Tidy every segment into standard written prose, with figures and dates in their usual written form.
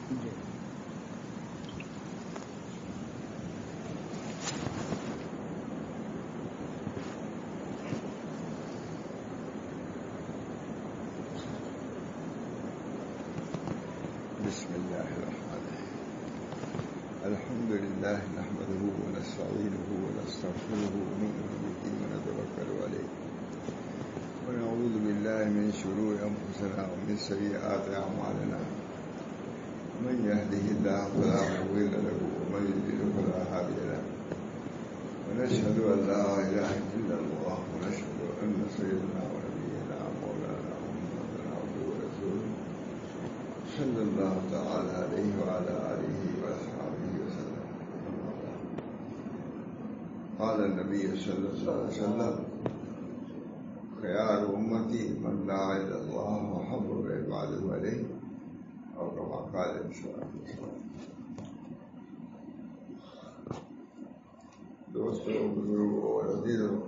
بسم الله الرحمن الرحيم. الحمد لله نحمده ونستعينه ونستغفره ونؤمن به ونتوكل عليه ونعوذ بالله من شرور أنفسنا ومن سيئات أعمالنا. من يهده الله فلا مضل له ومن يضلل فلا هادي له. ونشهد أن لا إله إلا الله ونشهد أن سيدنا ونبينا مولانا محمدا عبده ورسوله صلى الله تعالى عليه وعلى آله وأصحابه وسلم. قال النبي صلى الله عليه وسلم: خيار أمتي من دعا إلى الله وحبب عباده عليه، أو كما قال صلى الله عليه وسلم. دوستوں، بزرگوں اور عزیزوں،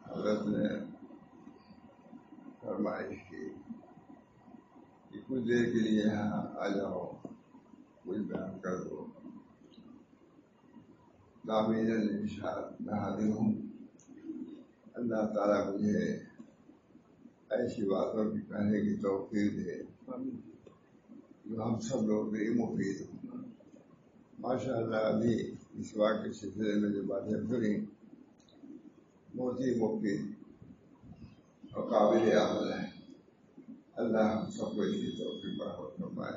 حضرت نے فرمائش کی کہ کچھ دیر کے لیے یہاں آ جاؤ، کچھ بیان کر دو. دامین الارشاد میں حاضر ہوں. اللہ تعالیٰ مجھے ایسی باتوں کی کہنے کی توفیق دے جو ہم سب لوگ کے لیے مفید ہوں. ماشاء اللہ ابھی اس واقعے کے سلسلے میں جو باتیں سنی بہت ہی مفید اور قابل عمل ہے. اللہ ہم سب کو اس کی توفیق برابر فرمائے.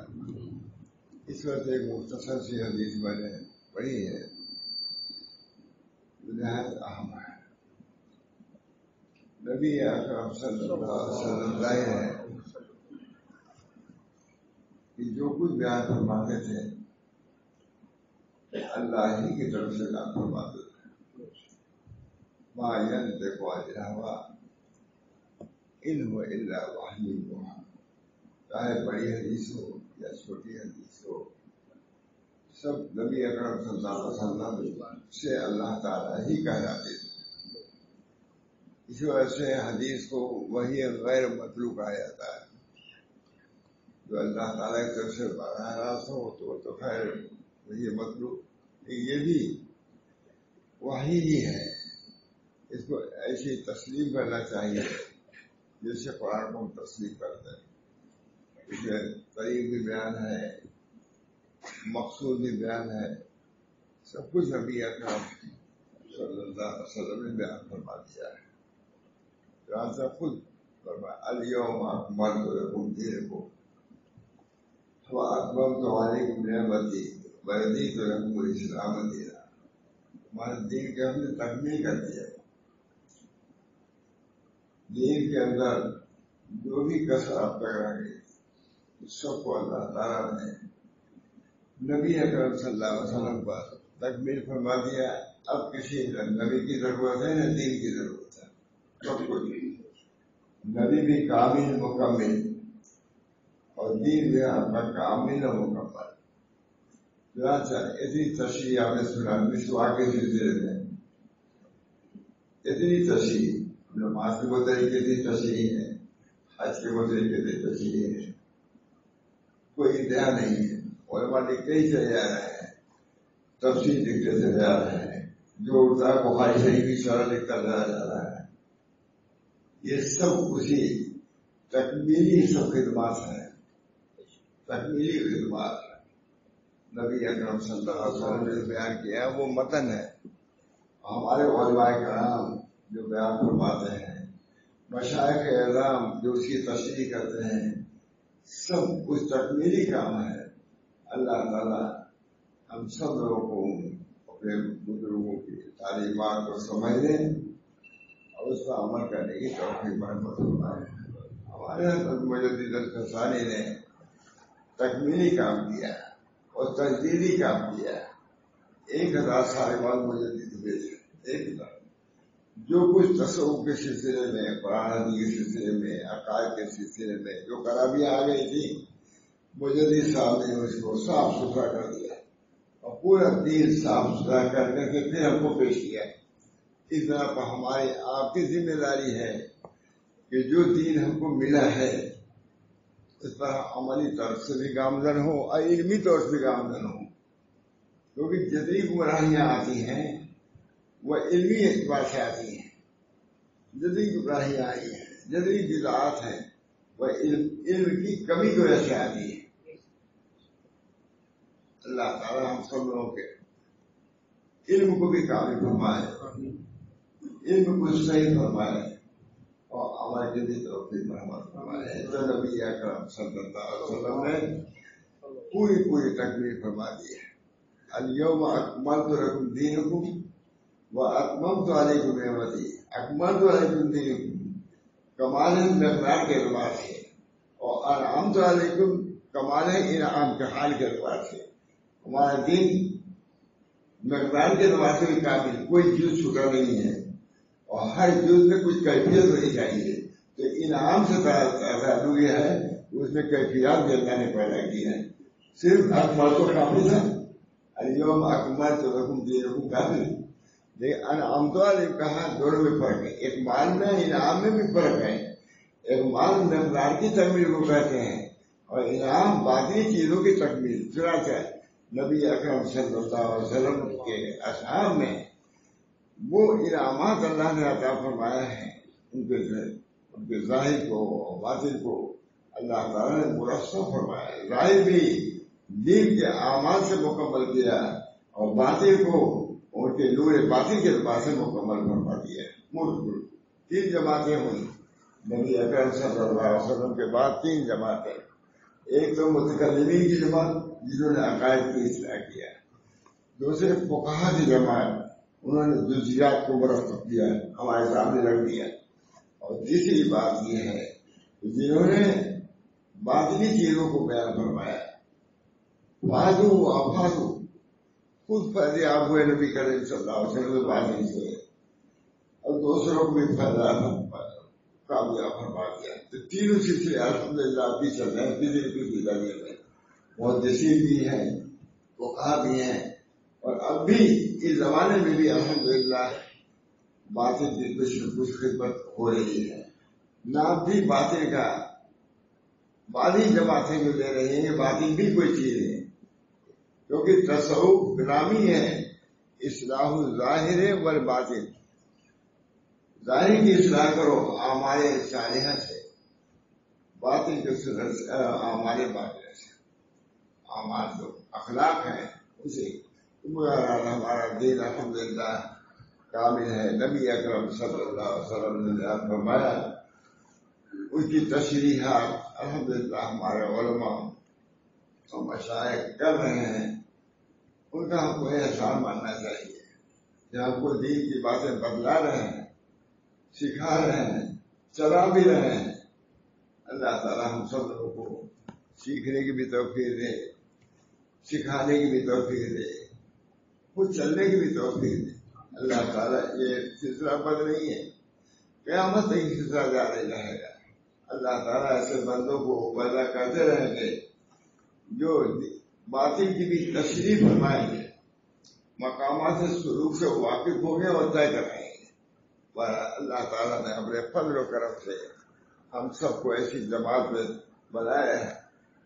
اس وقت ایک مختصر سی حدیث میں نے پڑھی ہے جو نہایت اہم ہے. نبی اکرم صلی اللہ علیہ وسلم ظاہر ہے کہ جو کچھ بیان فرماتے تھے اللہ ہی کی طرف سے بیان فرماتے تھے. ما ينطق عن الهوى ان هو الا وحی یوحی. چاہے بڑی حدیث ہو یا چھوٹی حدیث ہو، سب نبی اکرم صلی اللہ علیہ وسلم سے اللہ تعالیٰ ہی کہلاتے تھے. اس وجہ سے حدیث کو وحی غیر مطلوع کہا جاتا ہے. جو اللہ تعالیٰ کی طرف سے براہ راست ہو تو خیر وحی مطلوع. یہ بھی وحی ہی ہے. اس کو ایسی تسلیم کرنا چاہیے جیسے قرآن کو ہم تسلیم کرتے ہیں. اس میں طریق بھی بیان ہے، مقصود بھی بیان ہے، سب کچھ نبی اکرم صلی اللہ علیہ وسلم نے بیان فرما دیا ہے. جہاں سے خود فرمایا الیوم اکملت لکم دینکم واتممت علیکم نعمتی ورضیت لکم الاسلام دینا. ہمارے دین کے ہم نے تکمیل کر دیا. دین کے اندر جو بھی کسر آپ تک رہ گئی اس سب کو اللہ تعالیٰ نے نبی اکرم صلی اللہ علیہ وسلم پر تکمیل فرما دیا. اب کسی نبی کی ضرورت ہے نہ دین کی ضرورت ہے. سب کچھ نبی بھی کامل مکمل اور دین بھی آپ کا کامل و مکمل. اتنی تشریح آپ نے سنا مسواک کے سلسلے میں، اتنی تشریح نماز کے وہ طریقے سے تشریح ہے، حج کے وہ طریقے سے تشریح ہے. کوئی انتہا نہیں ہے. علماء لکھتے ہی چلے جا رہے ہیں، تفصیل لکھتے چلے جا رہے ہیں. جو اڑتا ہے بخاری شریف کی شرح لکھتا چلا جا رہا ہے. یہ سب اسی تکمیلی سب خدمات ہیں، تکمیلی خدمات. نبی اکرم صلی اللہ علیہ وسلم نے بیان کیا ہے وہ متن ہے. ہمارے علماء کرام جو بیان فرماتے ہیں، مشائخ اعظام جو اس کی تشریح کرتے ہیں، سب کچھ تکمیلی کام ہے. اللہ تعالیٰ ہم سب لوگوں کو اپنے بزرگوں کی تعلیمات کو سمجھنے اور اس پر عمل کرنے کی توفیق برکت فرمائے. ہمارے مجدد الفسانی نے تکمیلی کام کیا اور تجدیدی کام کیا. 1000 سال بعد مجدد ہوئے تھے. 1000 جو کچھ تصوف کے سلسلے میں، قرآن کے سلسلے میں، عقائد کے سلسلے میں جو خرابیاں آ گئی تھی، مجدد صاحب نے اس کو صاف ستھرا کر دیا اور پورا دین صاف ستھرا کر کے پھر ہم کو پیش کیا. اس طرح پر ہماری آپ کی ذمہ داری ہے کہ جو دین ہم کو ملا ہے اس پر عملی طور سے بھی گامزن ہو اور علمی طور سے بھی گامزن ہو، کیونکہ جتنی گمراہیاں آتی ہیں وہ علمی اعتبار سے آتی ہیں، جتنی گمراہیاں آئی ہیں، جتنی بدعات ہیں وہ علم کی کمی کی وجہ سے آتی ہے۔ اللہ تعالیٰ ہم سب لوگوں کے علم کو بھی کامل فرمائے، علم کو صحیح فرمائے اور عمل کی بھی توفیق مرحمت فرمائے۔ تو نبی اکرم صلی اللہ علیہ وسلم نے پوری تکمیل فرما دی ہے۔ الیوم اکملت لکم دینکم واکملت علیکم نعمتی، اکملت علیکم دینکم کمال ہے مقدار کے اعتبار سے، اور انعمت علیکم کمال ہے انعام کے حال کے اعتبار سے۔ ہمارا دین مقدار کے اعتبار سے بھی کامل، کوئی جز چھوٹا نہیں ہے اور ہر جز میں کچھ کیفیت ہونی چاہیے۔ تو انعام سے تعلق یہ ہے اس میں کیفیات بھی اللہ نے پیدا کی ہے۔ صرف اکمل تو کافی تھا، الیوم اکملت لکم دینکم کافی، لیکن انعمت علیکم کہاں دونوں میں فرق ہے، ایک مال میں انعام میں بھی فرق ہے۔ ایک مال مقدار کی تکمیل کو کہتے ہیں اور انعام باقی چیزوں کی تکمیل۔ چنانچہ نبی اکرم صلی اللہ علیہ وسلم کے اصحاب میں وہ انعامات اللہ نے عطا فرمایا ہے، ان کے ظاہر کو اور باطن کو اللہ تعالیٰ نے مرصع فرمایا۔ ظاہر بھی دین کے اعمال سے مکمل کیا اور باطن کو ان کے نور باطن کے اعتبار سے مکمل فرما دیا۔ تین جماعتیں ہوئی نبی اکرم صلی اللہ علیہ وسلم کے بعد، تین جماعتیں۔ ایک تو متکلمین کی جماعت جنہوں نے عقائد کی اصلاح کیا، دوسرے فقہا کی جماعت انہوں نے جزیات کو مرتب کیا، ہمارے سامنے رکھ دیا، اور تیسری بات یہ ہے جنہوں نے باطنی چیزوں کو بیان فرمایا۔ فادو افادو، خود فائدے آپ ہوئے نبی کریم صلی اللہ علیہ وسلم باطنی سے، اور دوسروں کو بھی فائدہ کامیاب فرما دیا۔ تو تینوں سلسلے الحمدللہ بھی چل رہے ہیں، کسی ذریعے میں محدثین بھی ہیں، فقہا بھی ہیں، اور اب بھی اس زمانے میں بھی الحمدللہ باطن کی کچھ نہ کچھ خدمت ہو رہی ہے۔ نام بھی باطن کا، باطن جماعتیں جو دے رہی ہیں، باطن بھی کوئی چیز ہے، کیونکہ تصوف نامی ہے اصلاح الظاہر والباطن۔ ظاہر کی اصلاح کرو اعمال صالحہ سے، باطن کے اعمال باطن سے، اعمال جو اخلاق ہیں اسے ہمارا دین الحمدللہ کامل ہے۔ نبی اکرم صلی اللہ علیہ وسلم نے فرمایا، اس کی تشریحات الحمدللہ ہمارے علماء اور مشائخ کر رہے ہیں، ان کا ہم کو احسان ماننا چاہیے کہ ہم کو دین کی باتیں بدلا رہے ہیں، سکھا رہے ہیں، چلا بھی رہے ہیں۔ اللہ تعالیٰ ہم سب لوگوں کو سیکھنے کی بھی توفیق دے، سکھانے کی بھی توفیق دے، خود چلنے کی بھی توفیق دے۔ اللہ تعالیٰ یہ سلسلہ بند نہیں ہے، قیامت تک یہ سلسلہ جاری رہے گا۔ اللہ تعالیٰ ایسے بندوں کو پیدا کرتے رہیں گے جو باطن کی بھی تشریح فرمائیں گے، مقامات سلوک سے واقف ہوں گے اور طے کریں گے۔ اللہ تعالیٰ نے اپنے فضل و کرم سے ہم سب کو ایسی جماعت میں بنایا ہے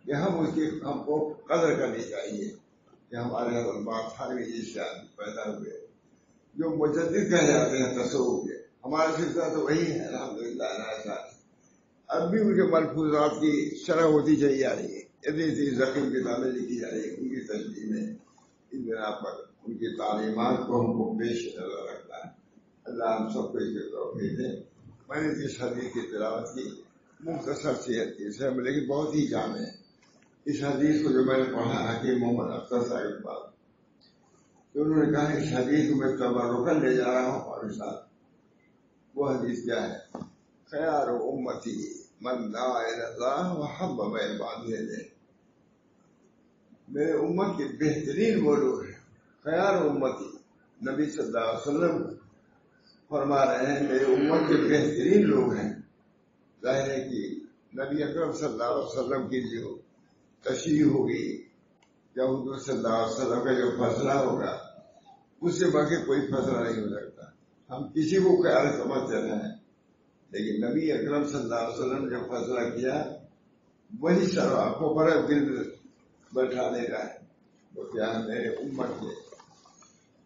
کہ ہم کو قدر کرنی چاہیے کہ ہمارے علماء تھانوی جیسے آدمی پیدا ہوئے جو مجدد کہے جاتے ہیں تصوف کے۔ ہمارا سلسلہ تو وہی ہے الحمدللہ۔ اب بھی ان کے ملفوظات کی شرح ہوتی چلی جا رہی ہے، اتنی ضخیم کتابیں لکھی جا رہی ہیں ان کی تشریح میں۔ اس بنا پر ان کی تعلیمات کو ہم کو پیش نظر رکھنا ہے۔ اللہ ہم سب کو اس کے توفیق دے۔ میں نے اس حدیث کی تلاوت کی، مختصر سی حدیث ہے لیکن بہت ہی جامع ہے۔ اس حدیث کو جو میں نے پڑھا حکیم محمد اختر صاحب کے پاس، تو انہوں نے کہا اس حدیث کو میں تبرکن لے جا رہا ہوں اور ساتھ وہ حدیث کیا ہے؟ خیار امتی من دعا الی اللہ وحبب عباده الیہ۔ میرے امت کے بہترین وہ لوگ ہیں، خیار امتی، نبی صلی اللہ علیہ وسلم فرما رہے ہیں میرے امت کے بہترین لوگ ہیں۔ ظاہر ہے کہ نبی اکرم صلی اللہ علیہ وسلم کی جو تشریح ہوگی یا حضور صلی اللہ علیہ وسلم کا جو فیصلہ ہوگا اس سے باقی کوئی فیصلہ نہیں ہو سکتا۔ ہم کسی کو خیال سمجھتے رہے ہیں، لیکن نبی اکرم صلی اللہ علیہ وسلم نے جو فیصلہ کیا وہی سر آنکھوں پر دل بٹھانے کا ہے. وہ کیا ہے؟ میرے امت کے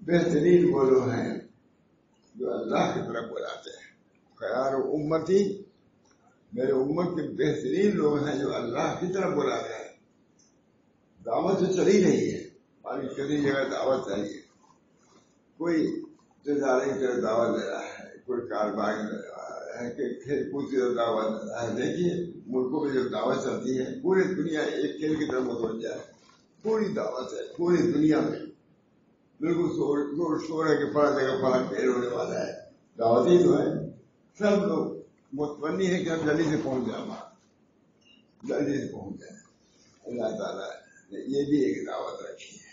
بہترین وہ لوگ ہیں جو اللہ کی طرف بلاتے ہیں. خیر امتی، میرے امت کے بہترین لوگ ہیں جو اللہ کی طرف بلاتے ہیں. دعوت تو چلی نہیں ہے، ہماری کسی جگہ دعوت چاہیے. کوئی تجارت کی طرف دعوت دے رہا ہے، کوئی کاروبار میں ہے کہ کھیل کود کی طرف دعوت دے رہا ہے. دیکھیے ملکوں میں جو دعوت چلتی ہے، پوری دنیا ایک کھیل کی طرف متوجہ ہے. پوری دعوت ہے پوری دنیا میں. بالکل زور شور ہے کہ فلاں جگہ فلاں کھیل ہونے والا ہے. دعوت ہی تو ہے. سب لوگ متمنی ہے کہ ہم جلدی سے پہنچ جائیں، جلدی سے پہنچ جائیں. اللہ تعالیٰ نے یہ بھی ایک دعوت رکھی ہے،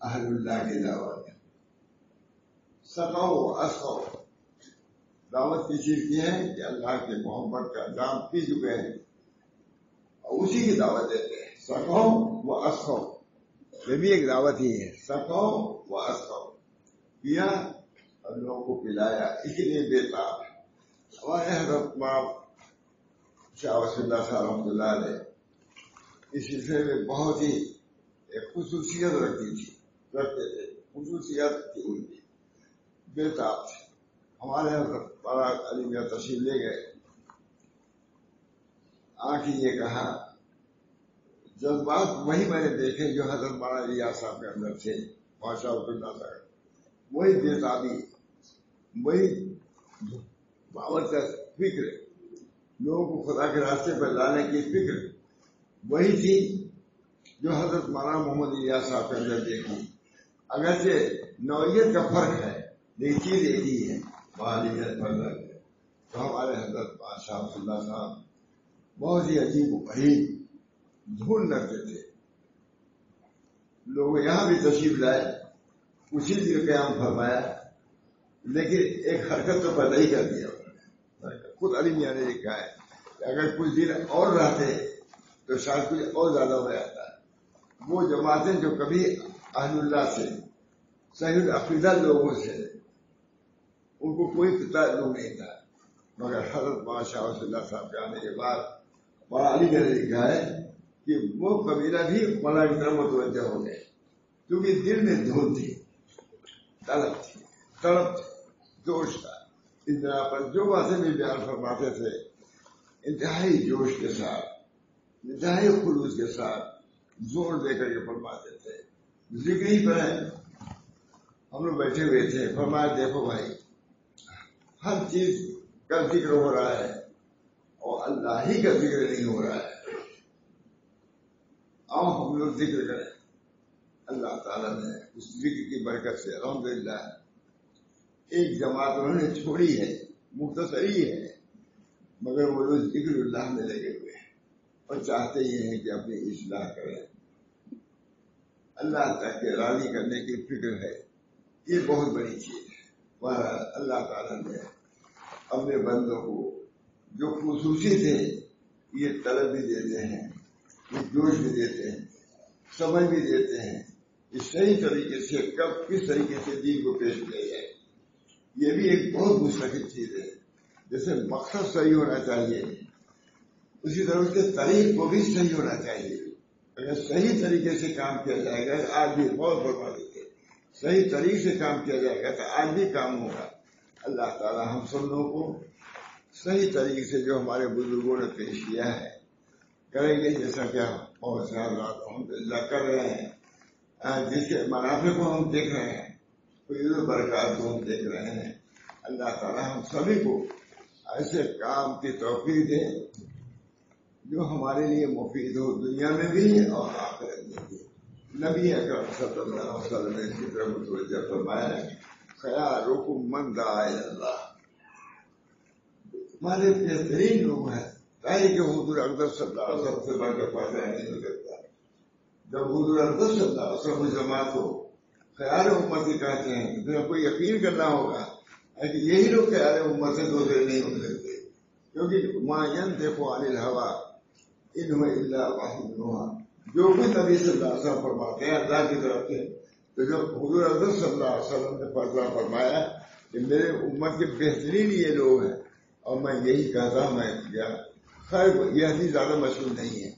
اہل اللہ کی دعوت. سکو اسکو، دعوت کی چیز کی ہے کہ اللہ کے محبت کا جام پی چکے ہیں اور اسی کی دعوت دیتے ہیں. سکو و اسکو، یہ بھی ایک دعوت ہی ہے. سکو و اسکو، پیا اور لوگوں کو پلایا، اس لیے بےتاب. ہمارے حضرت ماں شاہ ولی اللہ صاحب رحمۃ اللہ علیہ اس سلسلے میں بہت ہی ایک خصوصیت رکھتے تھے. خصوصیت تھی ان کی، بےتاب تھے. ہمارے حضرت مولانا علی میاں تشریف لے گئے. آنکھ یہ کہا جذبات وہی میں نے دیکھے جو حضرت مولانا ریاض صاحب کے اندر تھے، ماشاء اللہ صاحب. وہی بےتابی، وہی دعوت کا فکر، لوگوں کو خدا کے راستے پر لانے کی فکر وہی تھی جو حضرت مولانا محمد ریاض صاحب کے اندر دیکھی. اگرچہ نوعیت کا فرق ہے لیکن چیز ایک ہی ہے. تو ہمارے حضرت شاہ ولی اللہ صاحب بہت ہی عجیب و غریب دھون رکھتے تھے. لوگ یہاں بھی تشریف لائے، اسی دن قیام فرمایا، لیکن ایک حرکت تو پیدا ہی کر دیا. خود علی میاں نے لکھا ہے کہ اگر کچھ دن اور رہتے تو شاید کچھ اور زیادہ ہو جاتا. وہ جماعتیں جو کبھی اہل اللہ سے، صحیح العقیدہ لوگوں سے ان کو کوئی تعلق نہیں تھا، مگر حضرت مولانا شاہ ولی اللہ صاحب کے آنے کے بعد مولانا علی نے لکھا ہے کہ وہ قبیلہ بھی مولا کی طرف متوجہ ہو گئے، کیونکہ دل میں دھون تھی، طلب تھی، جوش تھا. اس طرح پر جو باتیں بھی بیان فرماتے تھے انتہائی جوش کے ساتھ، انتہائی خلوص کے ساتھ زور دے کر کے فرماتے تھے. ذکر ہی پر ہے، ہم لوگ بیٹھے ہوئے تھے. فرمایا دیکھو بھائی، ہر چیز کا ذکر ہو رہا ہے اور اللہ ہی کا ذکر نہیں ہو رہا ہے. آؤ ہم لوگ ذکر کریں. اللہ تعالیٰ نے اس ذکر کی برکت سے الحمدللہ ایک جماعت انہوں نے چھوڑی ہے، مختصری ہے، مگر وہ لوگ ذکر اللہ میں لگے ہوئے ہیں اور چاہتے یہ ہیں کہ اپنی اصلاح کریں. اللہ تک کے راضی کرنے کی فکر ہے، یہ بہت بڑی چیز ہے. اللہ تعالیٰ نے اپنے بندوں کو جو خصوصی تھے یہ طلب بھی دیتے ہیں، یہ جوش بھی دیتے ہیں، سمجھ بھی دیتے ہیں کہ صحیح طریقے سے کب کس طریقے سے دین کو پیش کیا جائے. یہ بھی ایک بہت مستقل چیز ہے. جیسے مقصد صحیح ہونا چاہیے، اسی طرح اس کے طریق کو بھی صحیح ہونا چاہیے. اگر صحیح طریقے سے کام کیا جائے گا آج بھی بہت برباد دیتے، صحیح طریقے سے کام کیا جائے گا تو آج بھی کام ہوگا. اللہ تعالیٰ ہم سب لوگوں کو صحیح طریقے سے جو ہمارے بزرگوں نے پیش کیا ہے کریں گے، جیسا کہ بہت سے حضرات الحمدللہ کر رہے ہیں، جس کے منافع کو ہم دیکھ رہے ہیں، کوئی برکات کو ہم دیکھ رہے ہیں. اللہ تعالیٰ ہم سبھی کو ایسے کام کی توفیق دے جو ہمارے لیے مفید ہو، دنیا میں بھی اور آخرت میں بھی. نبی اکرم صلی اللہ علیہ وسلم نے اس کی طرف متوجہ فرمایا ہے، خیارکم من دعا الی اللہ. ہمارے بہترین لوگ ہیں، کہ حضور اقدس صلی اللہ علیہ وسلم سے بڑھ کر پاتا نہیں ہو سکتا. جب حضور اقدس صلی اللہ علیہ وسلم جماعت ہو خیال امتی کہتے ہیں، تو آپ کو یقین کرنا ہوگا کہ یہی لوگ خیال امت سے دوسرے نہیں ہو سکتے، کیونکہ ما ینطق عن الہوی ان هو الا وحی یوحی. جو بھی نبی صلی اللہ علیہ وسلم فرماتے ہیں اللہ کی طرف سے، تو جب حضور اقدس صلی اللہ علیہ وسلم نے فیصلہ فرمایا کہ میرے امت کے بہترین یہ لوگ ہیں اور میں یہی کہتا میں کیا خیر یہ حدیث زیادہ مشہور نہیں ہے،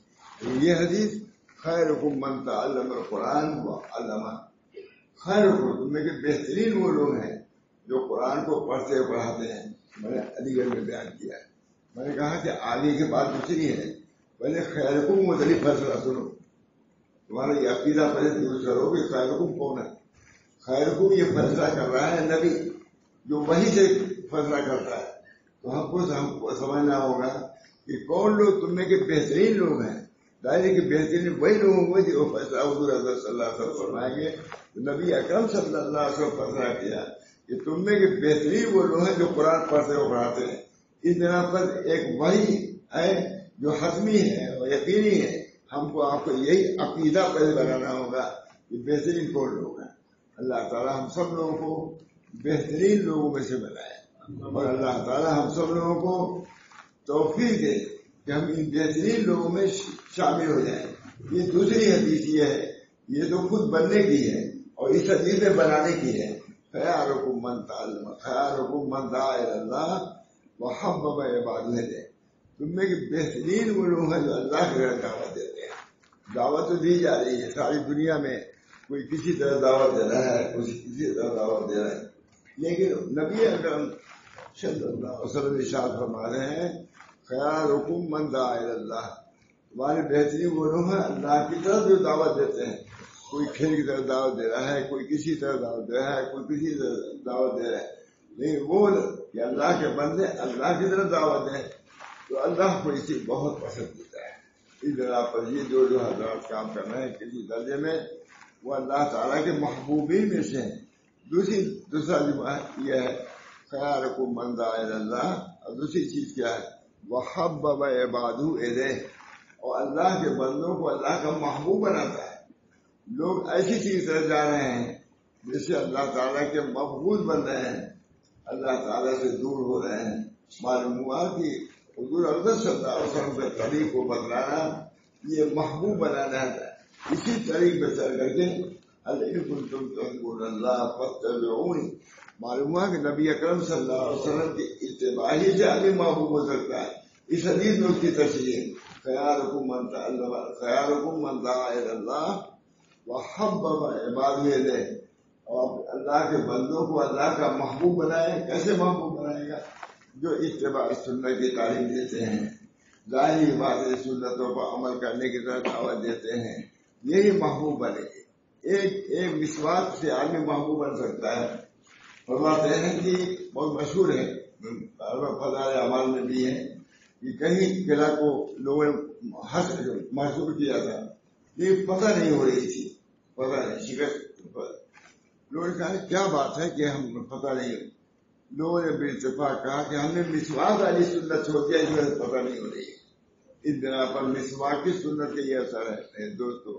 یہ حدیث خیرکم من تعلم القرآن وعلمہ، خیرکم تم میں کے بہترین وہ لوگ ہیں جو قرآن کو پڑھتے اور پڑھاتے ہیں. میں نے علی گڑھ میں بیان کیا ہے، میں نے کہا کہ آگے کی بات دوسری ہے، پہلے خیرکم مختلف فیصلہ سنو، تمہارا یہ عقیدہ پہلے درست کرو کہ خیرکم کون ہے. خیرکم یہ فیصلہ کر رہا ہے نبی، جو وہی سے فیصلہ کرتا ہے. تو ہم کو سمجھنا ہوگا کہ کون لوگ تم میں کے بہترین لوگ ہیں. ظاہر کہ بہترین وہی لوگ ہوں گے جو فیصلہ حضور حضرت صلی اللہ علیہ وسلم فرمائیں گے. تو نبی اکرم صلی اللہ علیہ وسلم فیصلہ کیا کہ تم میں کے بہترین وہ لوگ ہیں جو قرآن پڑھتے اور پڑھاتے ہیں. اس بنا پر ایک وحی ہے جو حتمی ہے اور یقینی ہے. ہم کو آپ کو یہی عقیدہ پہلے بنانا ہوگا کہ بہترین کون لوگ ہیں. اللہ تعالیٰ ہم سب لوگوں کو بہترین لوگوں میں سے بنائے، اور اللہ تعالیٰ ہم سب لوگوں کو توفیق دے کہ ہم ان بہترین لوگوں میں شامل ہو جائیں. یہ دوسری حدیث یہ ہے، یہ تو خود بننے کی ہے اور اس حدیث میں بنانے کی ہے. خیرکم من تعلم، خیرکم من دعا الی اللہ وحبب عبادہ. تم میں کہ بہترین وہ لوگ ہیں جو اللہ کی طرف دعوت دیتے ہیں. دعوت تو دی جا رہی ہے ساری دنیا میں، کوئی کسی طرح دعوت دے رہا ہے، کوئی کسی طرح دعوت دے رہا ہے، لیکن نبی اکرم صلی اللہ علیہ وسلم ارشاد فرما رہے ہیں خیرکم من دعا الی اللہ. تمہارے بہترین وہ لوگ ہیں اللہ کی طرف جو دعوت دیتے ہیں. کوئی کھیل کی طرف دعوت دے رہا ہے، کوئی کسی طرح دعوت دے رہا ہے، کوئی کسی طرح دعوت دے رہا ہے، لیکن وہ کہ اللہ کے بندے اللہ کی طرف دعوت دیں تو اللہ کو اسی بہت پسند ہوتا ہے. اس بنا پر یہ جو حضرات کام کر رہے ہیں کسی درجے میں وہ اللہ تعالیٰ کے محبوبین میں سے ہیں. دوسرا یہ ہے خیرکم من دعا الی اللہ، اور دوسری چیز کیا ہے وحبب عبادہ الیہ، اور اللہ کے بندوں کو اللہ کا محبوب بناتا ہے. لوگ ایسی چیز طرف جا رہے ہیں جس سے اللہ تعالیٰ کے محبوب بن رہے ہیں، اللہ تعالیٰ سے دور ہو رہے ہیں. معلوم ہوا کہ حضور حضرت صلی اللہ علیہ وسلم کے طریق کو بدلانا یہ محبوب بنانا ہے. اسی طریق پہ چل کر کے معلوم ہوا کہ نبی اکرم صلی اللہ علیہ وسلم کی اتباع ہی سے آدمی محبوب ہو سکتا ہے. اس حدیث میں اس کی تشریح خیرکم من دعا الی اللہ وحبب عبادہ الیہ، اور اللہ کے بندوں کو اللہ کا محبوب بنائے. کیسے محبوب بنائے گا؟ جو اتباع سنت کی تعلیم دیتے ہیں، ظاہری بات سنتوں پر عمل کرنے کی طرف دعوت دیتے ہیں، یہی محبوب بنے گی. ایک مسواک سے آدمی محبوب بن سکتا ہے. فرماتے ہیں کہ بہت مشہور ہے فضائل اعمال میں بھی ہے کہ کہیں قلعہ کو لوگوں نے محسوس کیا تھا، یہ پتہ نہیں ہو رہی تھی، پتہ نہیں شکست. لوگوں نے کہا کیا بات ہے کہ ہم پتہ نہیں. لوگوں نے بے اتفاق کہا کہ ہم نے مسواک والی سنت چھوڑ دیا، اس وجہ سے پتہ نہیں ہو رہی ہے. اس بنا پر مسواک کی سنت کے یہ اثر ہے دوستو.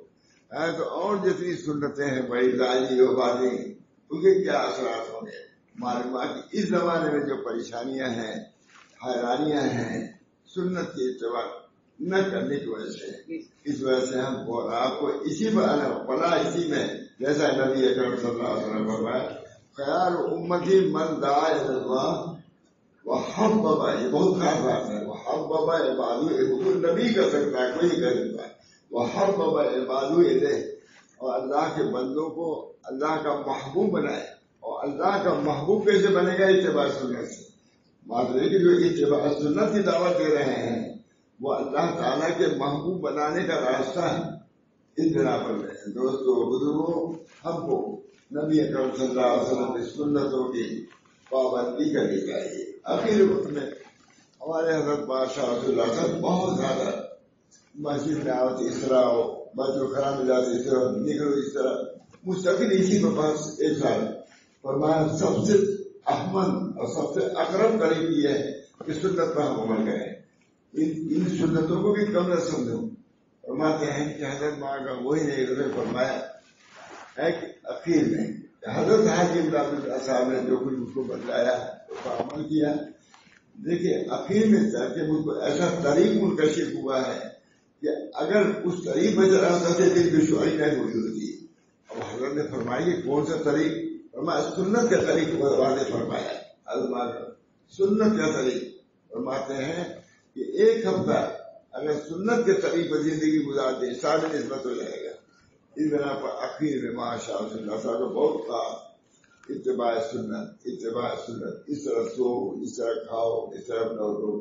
تو اور جتنی سنتیں ہیں بڑی لالی ہو بازی، ان کے کیا اثرات ہوں گے. معلوم ہے کہ اس زمانے میں جو پریشانیاں ہیں، حیرانیاں ہیں، سنت کی اتباع نہ کرنے کی وجہ سے، اس وجہ سے ہم آپ کو اسی پڑھا اسی میں جیسا نبی اکرم صلی اللہ علیہ وسلم فرمایا خیار امتی من دعا الی اللہ وحبب، یہ بہت خاص بات ہے. وحبب عبادہ، نبی کر سکتا ہے، کوئی کر سکتا ہے. وحبب عبادہ الیہ، اور اللہ کے بندوں کو اللہ کا محبوب بنائے. اور اللہ کا محبوب کیسے بنے گا؟ اتباع سنت سے. معلوم ہے کہ جو اتباع سنت کی دعوت دے رہے ہیں وہ اللہ تعالیٰ کے محبوب بنانے کا راستہ ہے. اس بنا پر دوستو بزرگوں، ہم کو نبی اکرم صلی اللہ علیہ وسلم کی سنتوں کی پابندی کرنی چاہیے. آخر وقت میں ہمارے حضرت بادشاہ رسول اللہ صلی اللہ علیہ وسلم بہت زیادہ مسجد میں آوت اس طرح ہو، بچوں خراب میں جاتے اس طرح نکلو، اس طرح مستقل اسی میں پاس ایک سال فرمایا سب سے احمد اور سب سے اقرب قریب یہ ہے کہ سنت پر ہم عمل کریں. ان سنتوں کو بھی کم نہ سمجھو. فرماتے ہیں کہ حضرت ماں کا وہی نہیں فرمایا ہے کہ اخیر میں حضرت حاجی اللہ صاحب نے جو کچھ اس کو بتلایا اس پر عمل کیا. دیکھیے اخیر میں کہ مجھ کو ایسا طریق منکشف ہوا ہے کہ اگر اس طریق میں چلا سکتے دل کی شعری نہیں ہوئی ہوتی. اب حضرت نے فرمایا کہ کون سا طریق؟ فرمایا سنت کا طریق واضح فرمایا. حضرت سنت کا طریق فرماتے ہیں کہ ایک ہفتہ اگر سنت کے طریق پر زندگی گزار دیں سارے نسبت ہو جائے گا. اس بنا پر اخیر میں ماشاء اللہ صاحب بہت کہا اتباع سنت، اس طرح سو، اس طرح کھاؤ، اس طرح لوٹو.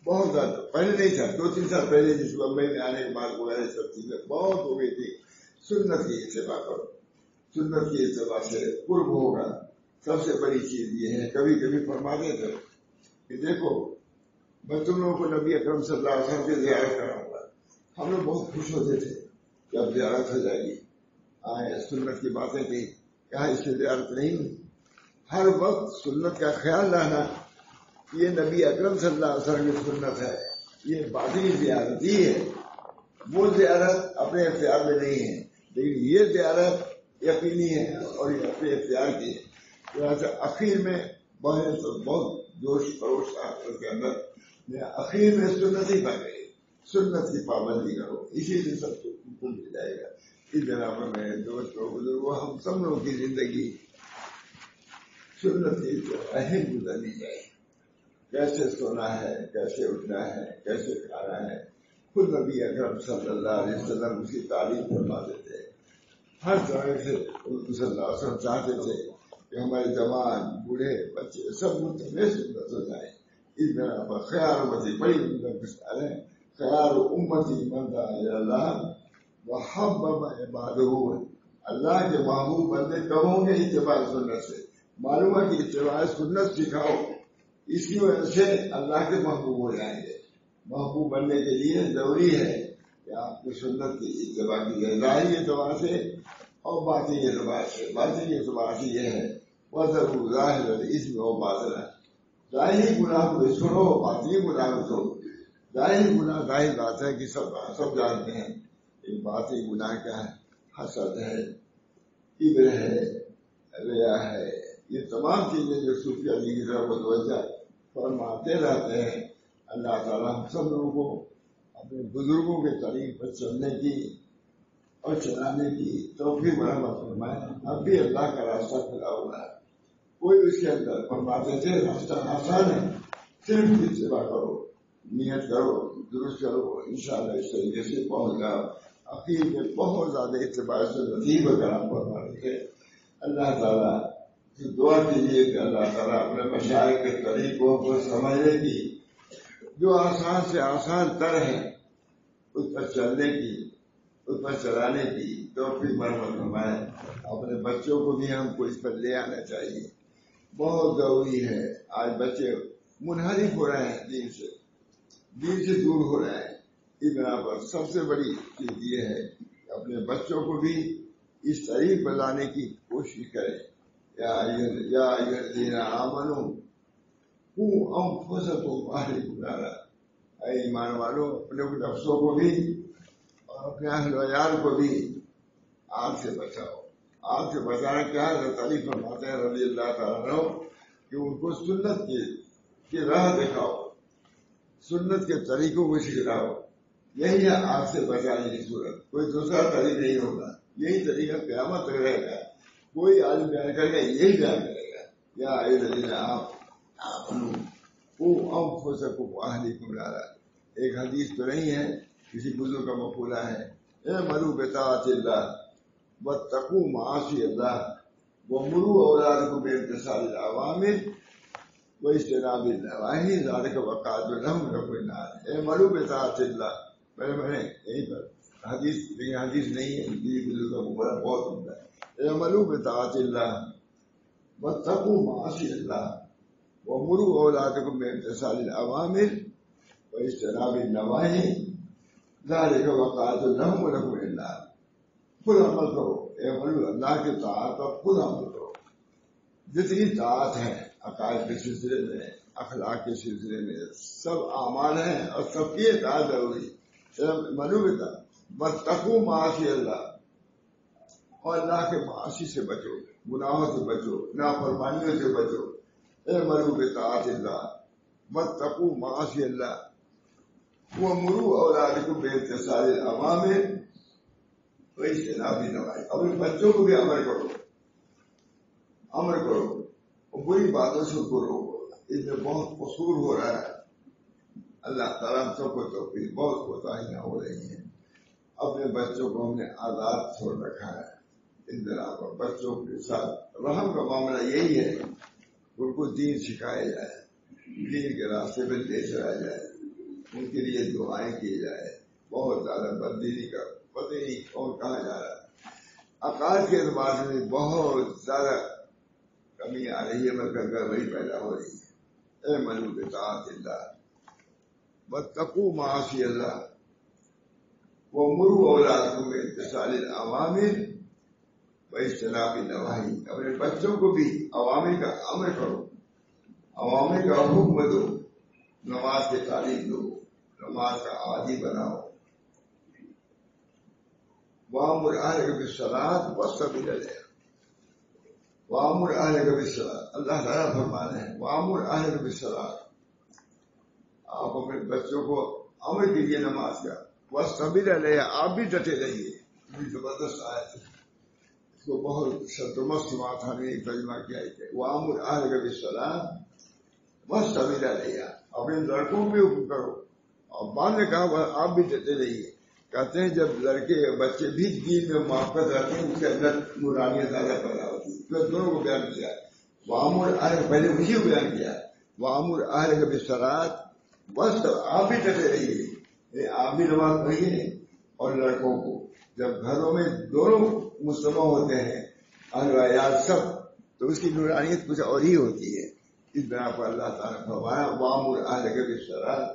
بہت زیادہ پہلے نہیں تھا، 2-3 سال پہلے جس بمبئی میں آنے کے بعد وغیرہ سب چیزیں بہت ہو گئی تھی. سنت کی اتباع کرو، سنت کی اتباع سے قرب ہوگا. سب سے بڑی چیز یہ ہے، کبھی کبھی فرماتے تھے کہ دیکھو میں تم لوگوں کو نبی اکرم صلی اللہ علیہ وسلم کی زیارت کراؤں گا. ہم لوگ بہت خوش ہوتے تھے کہ اب زیارت ہو جائے گی. آئے سنت کی باتیں تھی، کہا اس سے زیارت نہیں. ہر وقت سنت کا خیال رہنا، یہ نبی اکرم صلی اللہ علیہ وسلم کی سنت ہے. یہ باطنی زیارت ہی ہے، وہ زیارت اپنے اختیار میں نہیں ہے، لیکن یہ زیارت یقینی ہے اور یہ اپنے اختیار کی ہے. اخیر میں بہت جوش خروش تھا اس کے اندر. اخیر میں سنت ہی پا گئی، سنت کی پابندی کرو، اسی سے سب کو مل جائے گا. اس جناب میں دوستوں بزرگوں ہم سب لوگوں کی زندگی سنت کی اہم گزرنی چاہیے. کیسے سونا ہے، کیسے اٹھنا ہے، کیسے کھانا ہے، خود نبی اکرم صلی اللہ علیہ وسلم اس کی تعلیم فرماتے تھے. ہر طرح سے صلی اللہ علیہ وسلم چاہتے تھے کہ ہمارے جوان بوڑھے بچے سب متبع سنت ہو جائیں. اس بنا پر خیال امتی بڑی مثال ہے. خیال امتی من دعا الی اللہ وحبب عبادہ، اللہ کے محبوب بندے کب ہوں گے؟ اتباع سنت سے. معلوم ہے کہ اتباع سنت سکھاؤ، اس کی وجہ سے اللہ کے محبوب ہو جائیں گے. محبوب بننے کے لیے ضروری ہے کہ آپ کی سنت کی اتباع کی جائے، ظاہری اعتبار سے اور باطنی اعتبار سے. باطنی اعتبار سے یہ ہے وَذَرُوا ظَاهِرَ الْإِثْمِ وَبَاطِنَهُ، ظاہری گناہ کو چھوڑو، باطنی گناہ کو چھوڑو. ظاہری گناہ ظاہر بات ہے کہ سب جانتے ہیں. ایک باطنی گناہ کیا ہے؟ حسد ہے، کبر ہے، ریا ہے. یہ تمام چیزیں جو صوفیہ کی طرف متوجہ فرماتے رہتے ہیں. اللہ تعالیٰ ہم سب لوگوں کو اپنے بزرگوں کے طریق پر چلنے کی اور چلانے کی توفیق رحمت فرمائے. اب بھی اللہ کا راستہ کھلا ہوا ہے، کوئی اس کے اندر فرماتے تھے راستہ آسان ہے، صرف اتباع کرو، نیت کرو، درست کرو، انشاءاللہ اس طریقے سے پہنچ جاؤ. اخیر میں بہت زیادہ اتباع سے نصیب کرام فرماتے تھے. اللہ تعالیٰ سے دعا کیجیے کہ اللہ تعالیٰ اپنے مشائخ کے طریقوں کو سمجھنے کی، جو آسان سے آسان تر ہے اس پر چلنے کی، اس پر چلانے کی توفیق مرحمت فرمائے. اپنے بچوں کو بھی ہم کو اس پر لے آنا چاہیے، بہت ضروری ہے. آج بچے منحرف ہو رہے ہیں، دین سے دور ہو رہے ہیں. اس بنا پر سب سے بڑی چیز یہ ہے کہ اپنے بچوں کو بھی اس طریق پر لانے کی کوشش کریں. یا ایھا الذین آمنوا قوا انفسکم واہلکم نارا، اے ایمان والو اپنے نفسوں کو بھی اور اپنے اہل و عیال کو بھی آگ سے بچاؤ. آگ سے بچانا کیا ہے؟ تعریف فرماتے ہیں رضی اللہ تعالیٰ عنہ کہ ان کو سنت کی راہ دکھاؤ، سنت کے طریقوں کو سکھلاؤ. یہی ہے آگ سے بچانے کی صورت، کوئی دوسرا طریق نہیں ہوگا. یہی طریقہ قیامت تک رہے گا. کوئی عالم بیان کرے گا، یہی بیان کرے گا. یا ایھا الذین آمنوا قوا انفسکم واہلکم نارا. ایک حدیث تو نہیں ہے، کسی بزرگ کا مقولہ ہے، اعملوا بطاعۃ اللہ واتقوا معاصی اللہ ومروا اولادکم بامتثال الاوامر واجتناب النواہی ذلک وقاۃ لهم من النار. اعملوا بطاعۃ اللہ. میں نے یہیں پر حدیث، لیکن حدیث نہیں ہے، کسی بزرگ کا مقولہ بہت عمدہ ہے. اعملوا بطاعۃ اللہ واتقوا معاصی اللہ ومروا اولادکم بامتثال الاوامر واجتناب النواہی ذلک وقاۃ لهم من النار. خود عمل کرو، اعملوا، اللہ کی طاعت پر خود عمل کرو. جتنی طاعت ہے عقائد کے سلسلے میں، اخلاق کے سلسلے میں، سب اعمال ہیں اور سب کی اطاعت ضروری. اعملوا واتقوا معاصی اللہ، اور اللہ کے معاصی سے بچو، گناہوں سے بچو، نافرمانیوں سے بچو. اعملوا بطاعۃ اللہ واتقوا معاصی اللہ ومروا اولادکم بامتثال الاوامر واجتناب النواہی. اپنے بچوں کو بھی امر کرو اور بری باتوں سے کرو. اس میں بہت قصور ہو رہا ہے. اللہ تعالیٰ ہم سب کو توفیق، بہت کوتاہیاں ہو رہی ہیں. اپنے بچوں کو ہم نے آزاد چھوڑ رکھا ہے. ان طرح پر بچوں کے ساتھ رحم کا معاملہ یہی ہے، ان کو دین سکھایا جائے، دین کے راستے پہ لے چلا جائے، ان کے لیے دعائیں کی جائے. بہت زیادہ بددینی کا پتہ نہیں کون کہاں جا رہا ہے. عقائد کے اعتبار سے بہت زیادہ کمی آ رہی ہے، مگر گڑبڑی پیدا ہو رہی ہے. اے منو بطاعت اللہ واتقوا معاصی اللہ وامروا اولادکم بامتثال الاوامر واجتناب النواہی. اپنے بچوں کو بھی عوامر کا امر کرو، عوامر کا حکم دو، نماز کی تعلیم دو، نماز کا عادی بناؤ. وامر اہلک بالصلاۃ واصطبر علیہا. وامر اہلک بالصلاۃ، اللہ تعالیٰ فرما رہے ہیں وامر اہلک بالصلاۃ، آپ اپنے بچوں کو امر کیجیے نماز کا. واصطبر علیہا، آپ بھی ڈٹے رہیے. یہ زبردست آیت ہے، اس کو بہت شدمست ماتھانی نے ترجمہ کیا ہے. وامر اہلک بالصلاۃ واصطبر علیہا، اپنے لڑکوں پہ حکم کرو. اور بعد نے کہا آپ بھی ڈٹے رہیے. کہتے ہیں جب لڑکے بچے بھی دین میں محبت رکھتے ہیں، اس کے اندر نورانیت زیادہ پیدا ہوتی ہے. تو دونوں کو بیان کیا ہے. وامر اہلک، پہلے اسی کو بیان کیا ہے. وامر اہلک بالصلاۃ، بس آپ بھی ڈٹے رہیے، آپ بھی نماز پڑھیے. اور لڑکوں کو جب گھروں میں دونوں مسلمان ہوتے ہیں، اہل عیال سب، تو اس کی نورانیت کچھ اور ہی ہوتی ہے. اس بنا پر اللہ تعالیٰ نے فرمایا وامر اہلک بالصلاۃ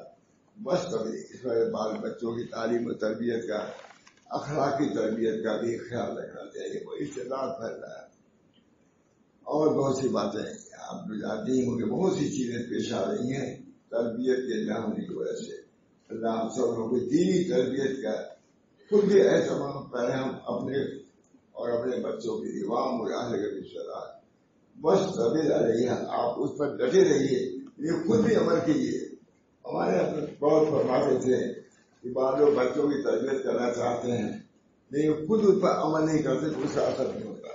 بس کبھی. اس وجہ بال بچوں کی تعلیم و تربیت کا، اخلاقی تربیت کا بھی خیال رکھنا چاہیے. وہ استعداد پھیل رہا ہے. اور بہت سی باتیں آپ جو جانتے ہی ہوں گے، بہت سی چیزیں پیش آ رہی ہیں تربیت کے نہ ہونے کی وجہ سے. اللہ ہم سب لوگوں کو دینی تربیت کا خود بھی اہتمام کریں، ہم اپنے اور اپنے بچوں کے لیے. وامر اہلک بالصلاۃ واصطبر علیہا، آپ اس پر ڈٹے رہیے، یہ خود بھی عمل کیجیے. ہمارے اپنے بہت فرماتے تھے کہ بعض لوگ بچوں کی تربیت کرنا چاہتے ہیں لیکن خود اس پر عمل نہیں کرتے تو اس کا اثر نہیں ہوتا.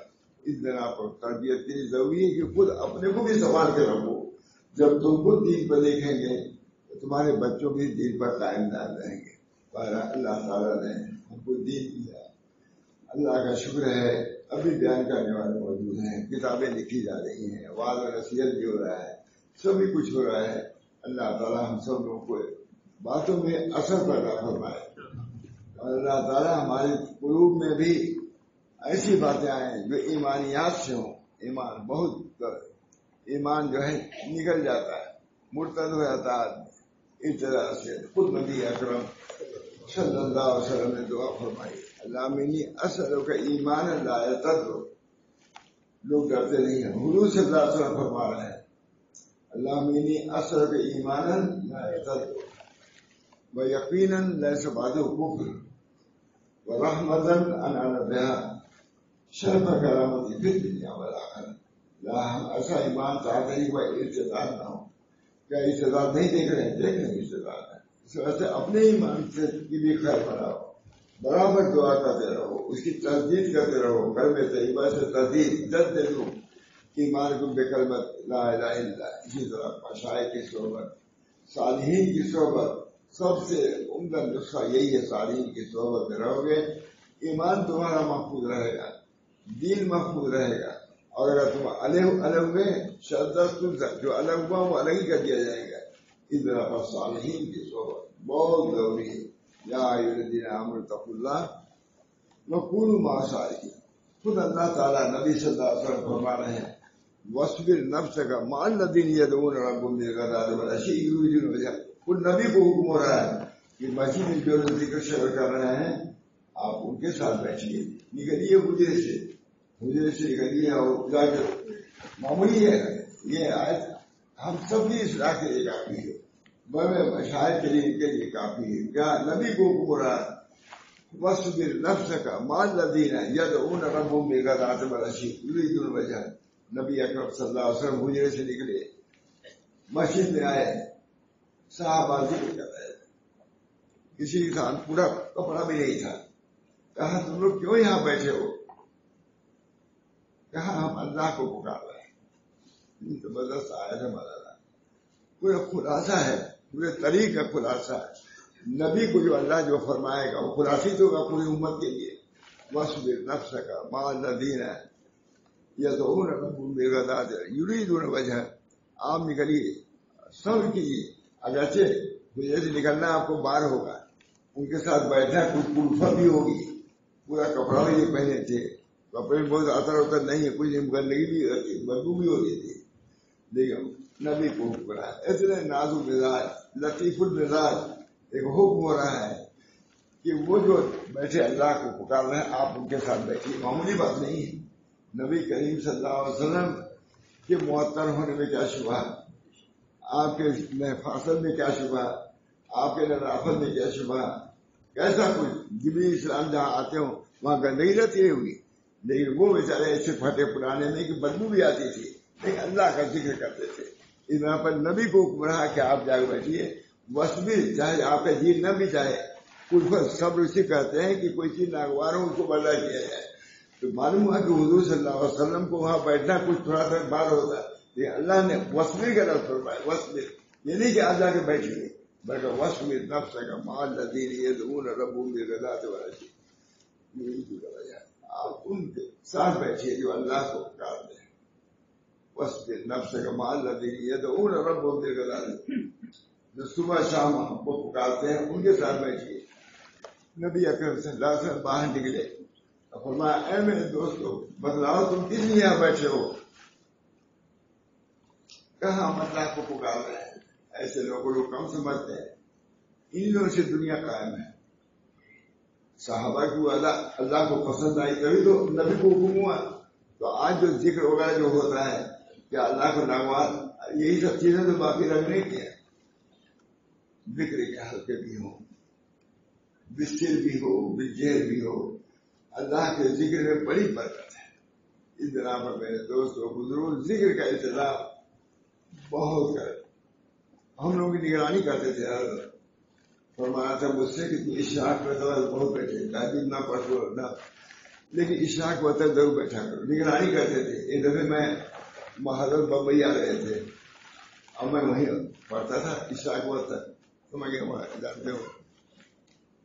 اس بنا پر تربیت کے لیے ضروری ہے کہ خود اپنے کو بھی سنبھال کے رکھو. جب تم خود دین پر دیکھیں گے تو تمہارے بچوں بھی دین پر قائم دار رہیں گے. اللہ تعالیٰ نے ہم کو دین دیا، اللہ کا شکر ہے. ابھی بیان کرنے والے موجود ہیں، کتابیں لکھی جا رہی ہیں، وعظ و نصیحت بھی ہو رہا ہے، سبھی کچھ ہو رہا ہے. اللہ تعالیٰ ہم سب لوگوں کو باتوں میں اثر پیدا فرمائے. اور اللہ تعالیٰ ہمارے قلوب میں بھی ایسی باتیں آئیں جو ایمانیات سے ہوں. ایمان بہت ایمان جو ہے نکل جاتا ہے، مرتد ہو جاتا ہے آدمی. اس طرح سے خود نبی اکرم صلی اللہ علیہ وسلم نے دعا فرمائی اللہم انی اسألک ایمانا لا یرتد. لوگ ڈرتے نہیں ہیں. حضور صلی اللہ علیہ وسلم فرما رہے ہیں اللہم انی اسألک ایمانا لا یرتد ویقینا لیس بعدہ کفر ورحمتا انعم بها شرف کرامتی فی الدنیا والآخرہ. ہم ایسا ایمان چاہتے ہیں کوئی ارتداد نہ ہو. کیا ارتداد نہیں دیکھ رہے ہیں؟ دیکھ رہے ہیں ارتداد ہے. اس وجہ سے اپنے ایمان سے کی بھی خیر بناؤ، برابر دعا کرتے رہو، اس کی تجدید کرتے رہو. کلمہ طیبہ سے تجدید جد دے دو ایمان کو بکلمت لا الہ الا اللہ. اسی طرح مشائخ کی صحبت، صالحین کی صحبت، سب سے عمدہ نسخہ یہی ہے. صالحین کی صحبت میں رہو گے ایمان تمہارا محفوظ رہے گا، دین محفوظ رہے گا. اور اگر تم الگ ہوئے شدت جو الگ ہوا وہ الگ ہی کر دیا جائے گا. اس طرح پر صالحین کی صحبت بہت ضروری ہے. یا ایھا الذین آمنوا اتقوا اللہ وکونوا مع الصادقین. خود اللہ تعالیٰ نبی صلی اللہ علیہ وسلم فرما رہے ہیں واصبر نفسک مع الذین یدعون ربهم بالغداۃ والعشی یریدون وجہہ. خود نبی کو حکم ہو رہا ہے کہ مسجد میں جو ذکر شعر کر رہے ہیں آپ ان کے ساتھ بیٹھیے. نکلیے حجرے سے نکلیے اور جا کے معمولی ہے. یہ آیت ہم سب کی اصلاح کے لیے کافی ہے، مشاہد کے لیے کافی ہے. کیا نبی کو حکم ہو رہا ہے واصبر نفسک مع الذین یدعون ربهم بالغداۃ والعشی یریدون وجہہ. نبی اکرم صلی اللہ علیہ وسلم حجرے سے نکلے، مسجد میں آئے، صحابہ ذکر کر رہے تھے. کسی کے ساتھ پورا کپڑا بھی نہیں تھا. کہا تم لوگ کیوں یہاں بیٹھے ہو؟ کہا ہم اللہ کو پکار رہے ہیں. زبردست آیا ہے مولانا. کوئی خلاصہ ہے پورے طریق کا خلاصہ ہے. نبی کو جو اللہ جو فرمائے گا وہ خلاصی تو ہوگا پوری امت کے لیے. وَاصْبِرْ نَفْسَكَ مَعَ الَّذِينَ يَدْعُونَ رَبَّهُم بِالْغَدَاةِ يُرِيدُونَ وَجْهَهُ. آپ نکلیے صبر کیجیے، اگرچہ جیسے نکلنا آپ کو بار ہوگا، ان کے ساتھ بیٹھنا کچھ کلفت بھی ہوگی، پورا کپڑا بھی نہیں پہنے تھے، کپڑے میں بہت اثر ہوتا نہیں ہے، کچھ گندگی بھی ہوتی، بدبو بھی ہوتی تھی، لیکن نبی کو حکم رہا ہے اتنے نازک مزاج لطیف المزاج ایک حکم ہو رہا ہے کہ وہ جو بیٹھے اللہ کو پکار رہے ہیں آپ ان کے ساتھ بیٹھیے. معمولی بات نہیں ہے. نبی کریم صلی اللہ علیہ وسلم کے معطر ہونے میں کیا شبہ، آپ کے نفاست میں کیا شبہ، آپ کے نظافت میں کیا شبہ. کیسا کچھ جبریل اسلام جہاں آتے ہوں وہاں گندگی رہتی ہوگی، لیکن وہ بیچارے ایسے پھٹے پرانے میں کہ بدبو بھی آتی تھی، لیکن اللہ کا ذکر کرتے تھے. اس طرح پر نبی کو حکم رہا کہ آپ جا کے بیٹھیے. وصبر، چاہے آپ کا جی نہ بھی چاہے، کلفت صبر اسے کہتے ہیں کہ کوئی چیز ناگوار ہو اس کو برداشت کیا جائے. تو معلوم ہوا کہ حضور صلی اللہ علیہ وسلم کو وہاں بیٹھنا کچھ تھوڑا سا بار ہوتا ہے، لیکن اللہ نے وصبر کا لفظ فرمایا. وصبر یہ نہیں کہ آپ جا کے بیٹھیے، بلکہ وصبر نفسک مع الذین یدعون ربهم بالغداۃ والعشی. آپ ان کے ساتھ بیٹھیے جو اللہ کو پکارتے ہیں. وصبر نفسک مع الذین یدعون ربهم بالغداۃ، جو صبح شام ہم کو پکارتے ہیں ان کے ساتھ بیٹھیے. نبی اکرم صلی اللہ علیہ وسلم باہر نکلے، فرمایا اے میرے دوستو بتلاؤ تم کس لیے یہاں بیٹھے ہو، کہاں اللہ کو پکار رہے ہیں. ایسے لوگوں کو کم سمجھتے ہیں، ان لوگوں سے دنیا قائم ہے. صحابہ کو اللہ کو پسند آئی تبھی تو نبی کو حکم ہوا. تو آج جو ذکر وغیرہ جو ہوتا ہے کہ اللہ کو ناگوار، یہی سب چیزیں تو باقی رکھنے کی ہیں. ذکر کے حلقے بھی ہوں، بسر بھی ہو، بجیر بھی ہو، اللہ کے ذکر میں بڑی برکت ہے. اس طرح پر میرے دوستوں بزرگ ذکر کا اہتمام بہت کرے. ہم لوگ کی نگرانی کرتے تھے، فرمایا تھا مجھ سے کہ تم اشراق میں تو بہت بیٹھے تعلیم نہ پڑھو نہ، لیکن اشراق وقت ضرور بیٹھا کرو. نگرانی کرتے تھے. ایک دفعہ میں حضرت بمبئی آ رہے تھے، اب میں وہیں پڑھتا تھا اشراق وقت تک. تو میں جانتے ہو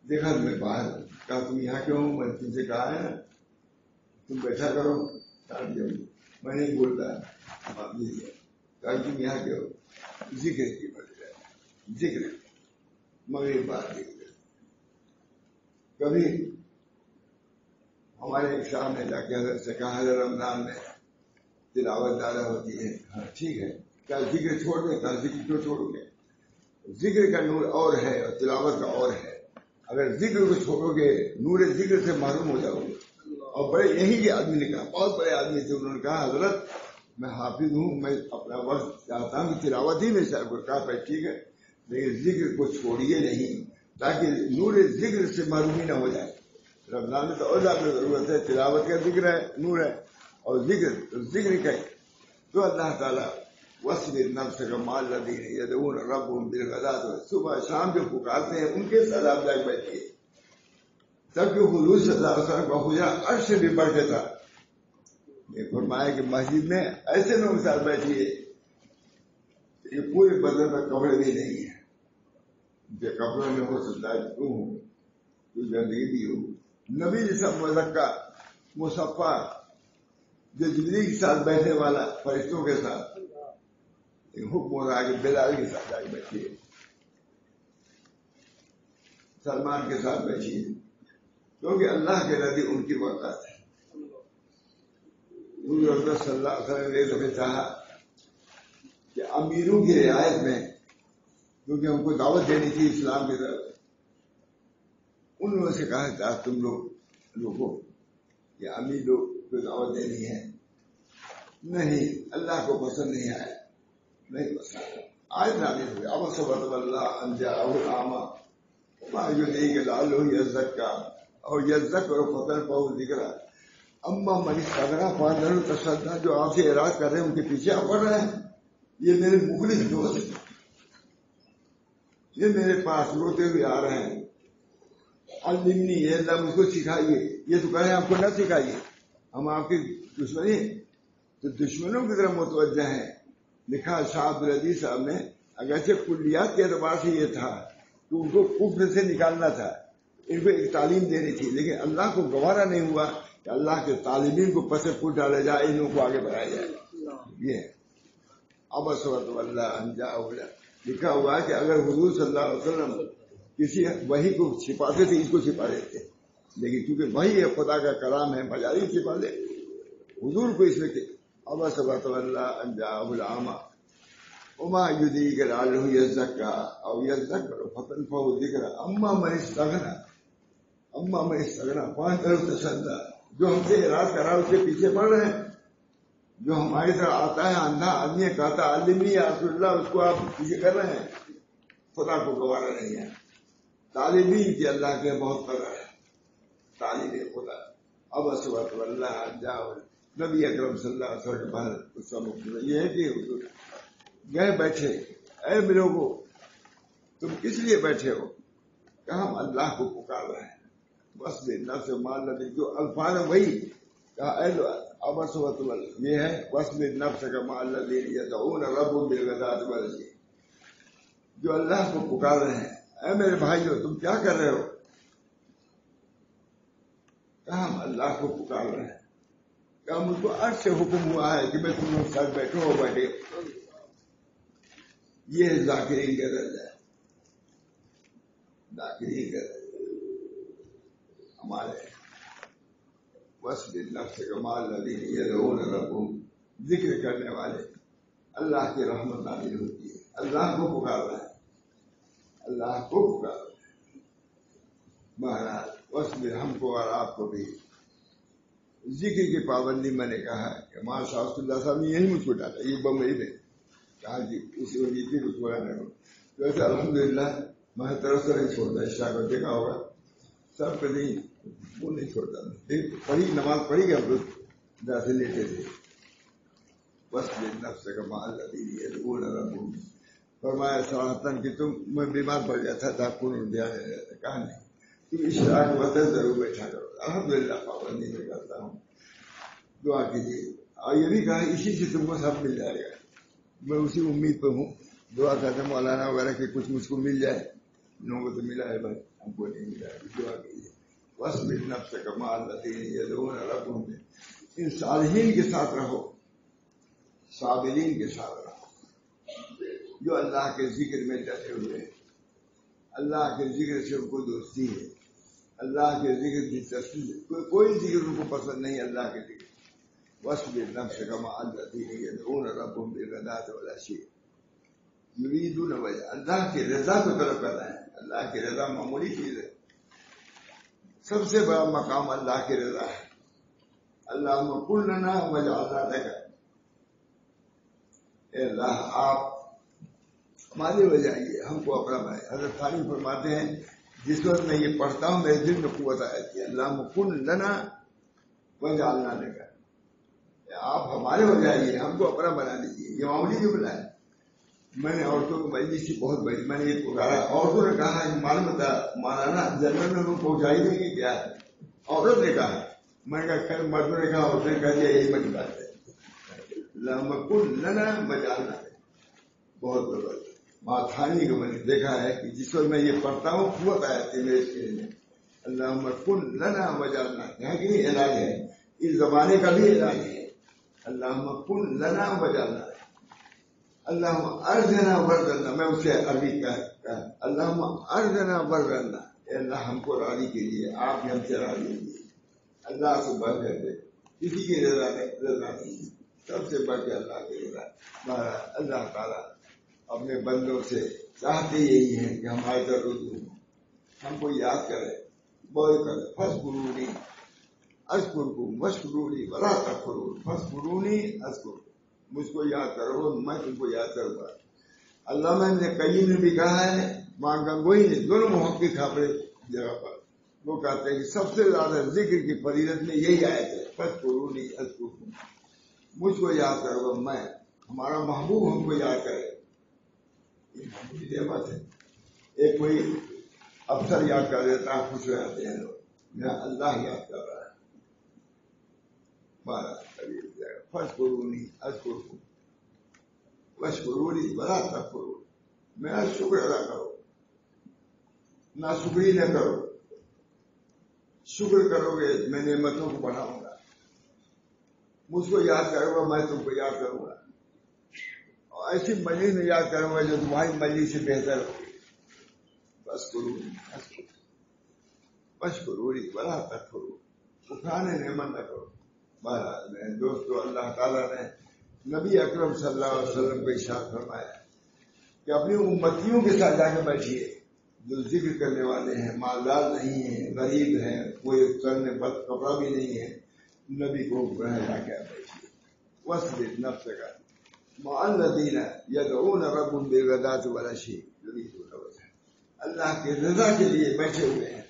دیکھا میں باہر، کہا تم یہاں کیوں ہو؟ میں نے تم سے کہا ہے نا تم بیٹھا کرو. میں نہیں بولتا کہا تم یہاں کیوں ہو؟ ذکر کی وجہ، ذکر مگر بات ذکر. کبھی ہمارے ایک صاحب نے جا کے حضرت سے کہا حضرت رمضان میں تلاوت زیادہ ہوتی ہے. ہاں ٹھیک ہے، کیا ذکر چھوڑ دیں؟ کہا ذکر کیوں چھوڑو گے؟ ذکر کا نور اور ہے اور تلاوت کا اور ہے. اگر ذکر کو چھوڑو گے نور ذکر سے معلوم ہو جاؤ گے. اور بڑے یہی کے آدمی نے کہا، بہت بڑے آدمی تھے، انہوں نے کہا حضرت میں حافظ ہوں، میں اپنا وقت چاہتا ہوں کہ تلاوت ہی میں شاید. کہا پہ ٹھیک ہے، لیکن ذکر کو چھوڑیے نہیں تاکہ نور ذکر سے معلومی نہ ہو جائے. رمضان میں تو اور زیادہ ضرورت ہے، تلاوت کا ذکر ہے، نور ہے، اور ذکر کا. تو اللہ تعالیٰ وصبر نفسک مع الذین یدعون ربهم بالغداۃ، صبح شام جو پکارتے ہیں ان کے ساتھ آپ جا بیٹھیے. تب کہ حضور صلی اللہ علیہ وسلم کا حجرہ عرش سے بھی بڑھ کے تھا. یہ فرمایا کہ مسجد میں ایسے لوگوں کے ساتھ بیٹھیے یہ پورے بدن میں کپڑے بھی نہیں ہیں، جو کپڑوں میں ہو سکتا ہے کیوں ہو، کوئی گندگی بھی ہو. نبی جیسا مزکہ مصفہ جو جبریل کے ساتھ بیٹھنے والا فرشتوں کے ساتھ، حکم ہو رہا کہ بلال کے ساتھ آگے بیٹھیے، سلمان کے ساتھ بیٹھیے، کیونکہ اللہ کے نبی ان کی برکات ہے. حضور صلی اللہ علیہ وسلم نے ایک دفعہ چاہا کہ امیروں کی رعایت میں، کیونکہ ہم کو دعوت دینی تھی اسلام کی طرف، ان لوگوں سے کہا تھا تم لوگوں کہ امیر لوگ کو دعوت دینی ہے. نہیں، اللہ کو پسند نہیں آیا، نہیں پسند. آج نازل ہوئے اب صبر اللہ انجا اور عامہ جو نہیں کہ لال ہو یزکا اور یزک اور فتح پاؤ ذکر اما منی قدرہ پاندر تصدا، جو آپ سے اعراض کر رہے ہیں ان کے پیچھے آپ پڑھ رہے ہیں. یہ میرے مخلص دوست ہیں، یہ میرے پاس روتے ہوئے آ رہے ہیں. علمنی، یہ اللہ مجھ کو سکھائیے. یہ تو کہہ رہے ہیں آپ کو نہ سکھائیے، ہم آپ کی دشمنی تو دشمنوں کی طرف متوجہ ہیں. لکھا شاہ عبدالعزیز صاحب نے اگرچہ کلیات کے اعتبار سے یہ تھا کہ ان کو کفر سے نکالنا تھا، ان کو ایک تعلیم دینی تھی، لیکن اللہ کو گوارا نہیں ہوا کہ اللہ کے طالبین کو پس پوچھ ڈالا جائے، ان کو آگے بڑھایا جائے. یہ ہے ابصرت واللہ انجا اولا. لکھا ہوا ہے کہ اگر حضور صلی اللہ علیہ وسلم کسی وحی کو چھپاتے تھے، اس کو چھپا دیتے، لیکن کیونکہ وہی ہے خدا کا کلام ہے، مجاری چھپا دے حضور کو اس میں کہ ابصرت واللہ انجا العامہ وما يدريك لعله يزكى او يذكر فتنفعه الذكرى اما من استغنى پانچ طرف تصدى. جو ہم سے اعراض کرا اس کے پیچھے پڑ رہے ہیں، جو ہماری طرح آتا ہے اندھا آدمی کہتا علمی یا رسول اللہ، اس کو آپ پیچھے کر رہے ہیں، خدا کو گوارا نہیں ہے. طالبین کی اللہ کے بہت قدر ہے، طالب خدا. اب صبح اللہ جاؤ نبی اکرم صلی اللہ علیہ وسلم بعد اس کا مقصد یہ ہے کہ حضور گئے بیٹھے، اے میرے کو تم کس لیے بیٹھے ہو؟ کہ ہم اللہ کو پکار رہے ہیں. بس بے نفس مال نبی جو الفاظ وہی کہا، اے ابصرت یہ ہے بس بے نفس کا مال نبی یدعون ربهم بالغداۃ والعشی. جو اللہ کو پکار رہے ہیں، اے میرے بھائیو تم کیا کر رہے ہو؟ کہ ہم اللہ کو پکار رہے ہیں. کہ مجھ کو عرش سے حکم ہوا ہے کہ میں تم لوگ ساتھ بیٹھو ہو بیٹھے. یہ ذاکرین کا درجہ ہے، ذاکرین کا درجہ ہمارے وصف نفس کمال الذین یدعون ربهم، ذکر کرنے والے اللہ کی رحمت نازل ہوتی ہے. اللہ کو پکار رہے ہیں، اللہ کو پکار رہے ہیں. مہاراج وصف ہم کو اور آپ کو بھی ذکر کی پابندی میں نے کہا ہے کہ ماں شاہ اللہ صاحب نے یہی مجھ کو ڈالا، یہ بمبئی میں کہا جی اسی وجہ سے رسوا نہ ہو. ویسے الحمدللہ میں طرف سے نہیں چھوڑتا. شاہ کو دیکھا ہوگا سب کبھی وہ نہیں چھوڑتا. پڑھی نماز پڑھی گیا ہم لوگ جیسے لیتے تھے. بس نفس کا مال ربهم. فرمایا صراحتاً کہ تم میں بیمار پڑ جاتا تھا، کون دھیان نہیں رہتا. کہا نہیں تم اشراق وقت ضرور بیٹھا کرو. الحمدللہ پابندی میں کرتا ہوں. دعا کیجیے. اور یہ بھی کہا اسی سے تم کو سب مل جائے گا. میں اسی امید پہ ہوں. دعا کرتے مولانا وغیرہ کہ کچھ مجھ کو مل جائے. لوگوں کو تو ملا ہے بھائی، ہم کو نہیں ملا ہے. دعا کیجیے. وَاصْبِرْ نَفْسَكَ مَعَ الَّذِينَ يَدْعُونَ رَبَّهُمْ. ان صالحین کے ساتھ رہو، صابرین کے ساتھ رہو، جو اللہ کے ذکر میں ڈٹے ہوئے ہیں. اللہ کے ذکر سے ان کو دوستی ہے، اللہ کے ذکر کی تصویر. کوئی ذکر ان کو پسند نہیں اللہ کے ذکر. وَاصْبِرْ نَفْسَكَ مَعَ الَّذِينَ يَدْعُونَ رَبَّهُمْ بِالْغَدَاةِ وَالْعَشِيِّ يُرِيدُونَ وَجْهَهُ. اللہ کی رضا کو طلب کر رہے ہیں. اللہ کی رضا معمولی چیز ہے، سب سے بڑا مقام اللہ کی رضا ہے. اللہم کن لنا وجعلنا لک. اے اللہ آپ ہماری وجہ یہ ہم کو اپنا بنائے. حضرت ثانی فرماتے ہیں جس وقت میں یہ پڑھتا ہوں میرے دل میں قوت آتی ہے. اللہم کن لنا وجعلنا لک. آپ ہمارے ہو جائیے، ہم کو اپنا بنا دیجیے. یہ معمولی جملہ ہے. میں نے عورتوں کی مجلس کی بہت بڑی، میں نے یہ پکارا. عورتوں نے کہا معلوم تھا مولانا جنرل میں پہنچائی دیں گے کیا ہے؟ عورت نے کہا. میں نے کہا خیر مردوں نے کہا، عورتوں نے کہا دیا یہی بڑی بات ہے. کن لنا وجعلنا لک. بہت بڑا ماتھانی کو میں نے دیکھا ہے کہ جس وقت میں یہ پڑھتا ہوں قوت آتی ہے میرے شریر میں. اللہم کن لنا وجعلنا لک. یہاں کی علاج ہے، اس زمانے کا بھی علاج ہے. اللہم کن لنا وجعلنا لک. اللہم ارزنا وردنا. میں اسے عربی کہا اللہم ارزنا وردنا. اے اللہ ہم کو راضی کیجیے، آپ ہم سے راضی کیجیے. اللہ سے بڑھ کر دے کسی کی رضا نہیں، سب سے بڑھ کے اللہ کی رضا. اللہ تعالیٰ اپنے بندوں سے چاہتے یہی ہیں کہ ہمارے طرف رجوع ہوں، ہم کو یاد کرے، بہت کرے. فاذکرونی اذکرکم واشکرونی ولا تکفرون. فاذکرونی اذکرکم. مجھ کو یاد کرو، میں تم کو یاد کروں گا. علامہ ابن قیم نے بھی کہا ہے، ماں گنگوئی نے، دونوں محقق اپنے جگہ پر، وہ کہتے ہیں کہ سب سے زیادہ ذکر کی فضیلت میں یہی آیت ہے، فاذکرونی اذکرکم. مجھ کو یاد کرو، میں ہمارا محبوب ہم کو یاد کرے. یہ محبوبی نعمت ہے. ایک کوئی افسر یاد کر دیتا ہے، خوش ہو جاتے ہیں لوگ. میں اللہ یاد کر رہا ہے. فاذکرونی اذکرکم واشکرونی ولا تکفرون. میرا شکر ادا کرو، ناشکری نہ کرو، شکر کرو گے میں نعمتوں کو بڑھاؤں گا، مجھ کو یاد کرو گا میں تم کو یاد کروں گا، اور ایسی مجلس میں یاد کروں گا جو تمہاری مجلس سے بہتر ہوگی. بس کرو بس کرو بڑا تک کرو، اٹھانے نعمت نہ کرو. مہاراج میں دوستو اللہ تعالیٰ نے نبی اکرم صلی اللہ علیہ وسلم کو ارشاد فرمایا کہ اپنی امتیوں کے ساتھ جا کے بیٹھیے جو ذکر کرنے والے ہیں، مالدار نہیں ہیں، غریب ہیں، کوئی کرنے بد کپڑا بھی نہیں ہے، نبی کو جا کے بیٹھیے. وصبر نفسک مع الذین یدعون ربهم بالغداۃ والعشی یریدون وجہہ. اللہ کے رضا کے لیے بیٹھے ہوئے ہیں.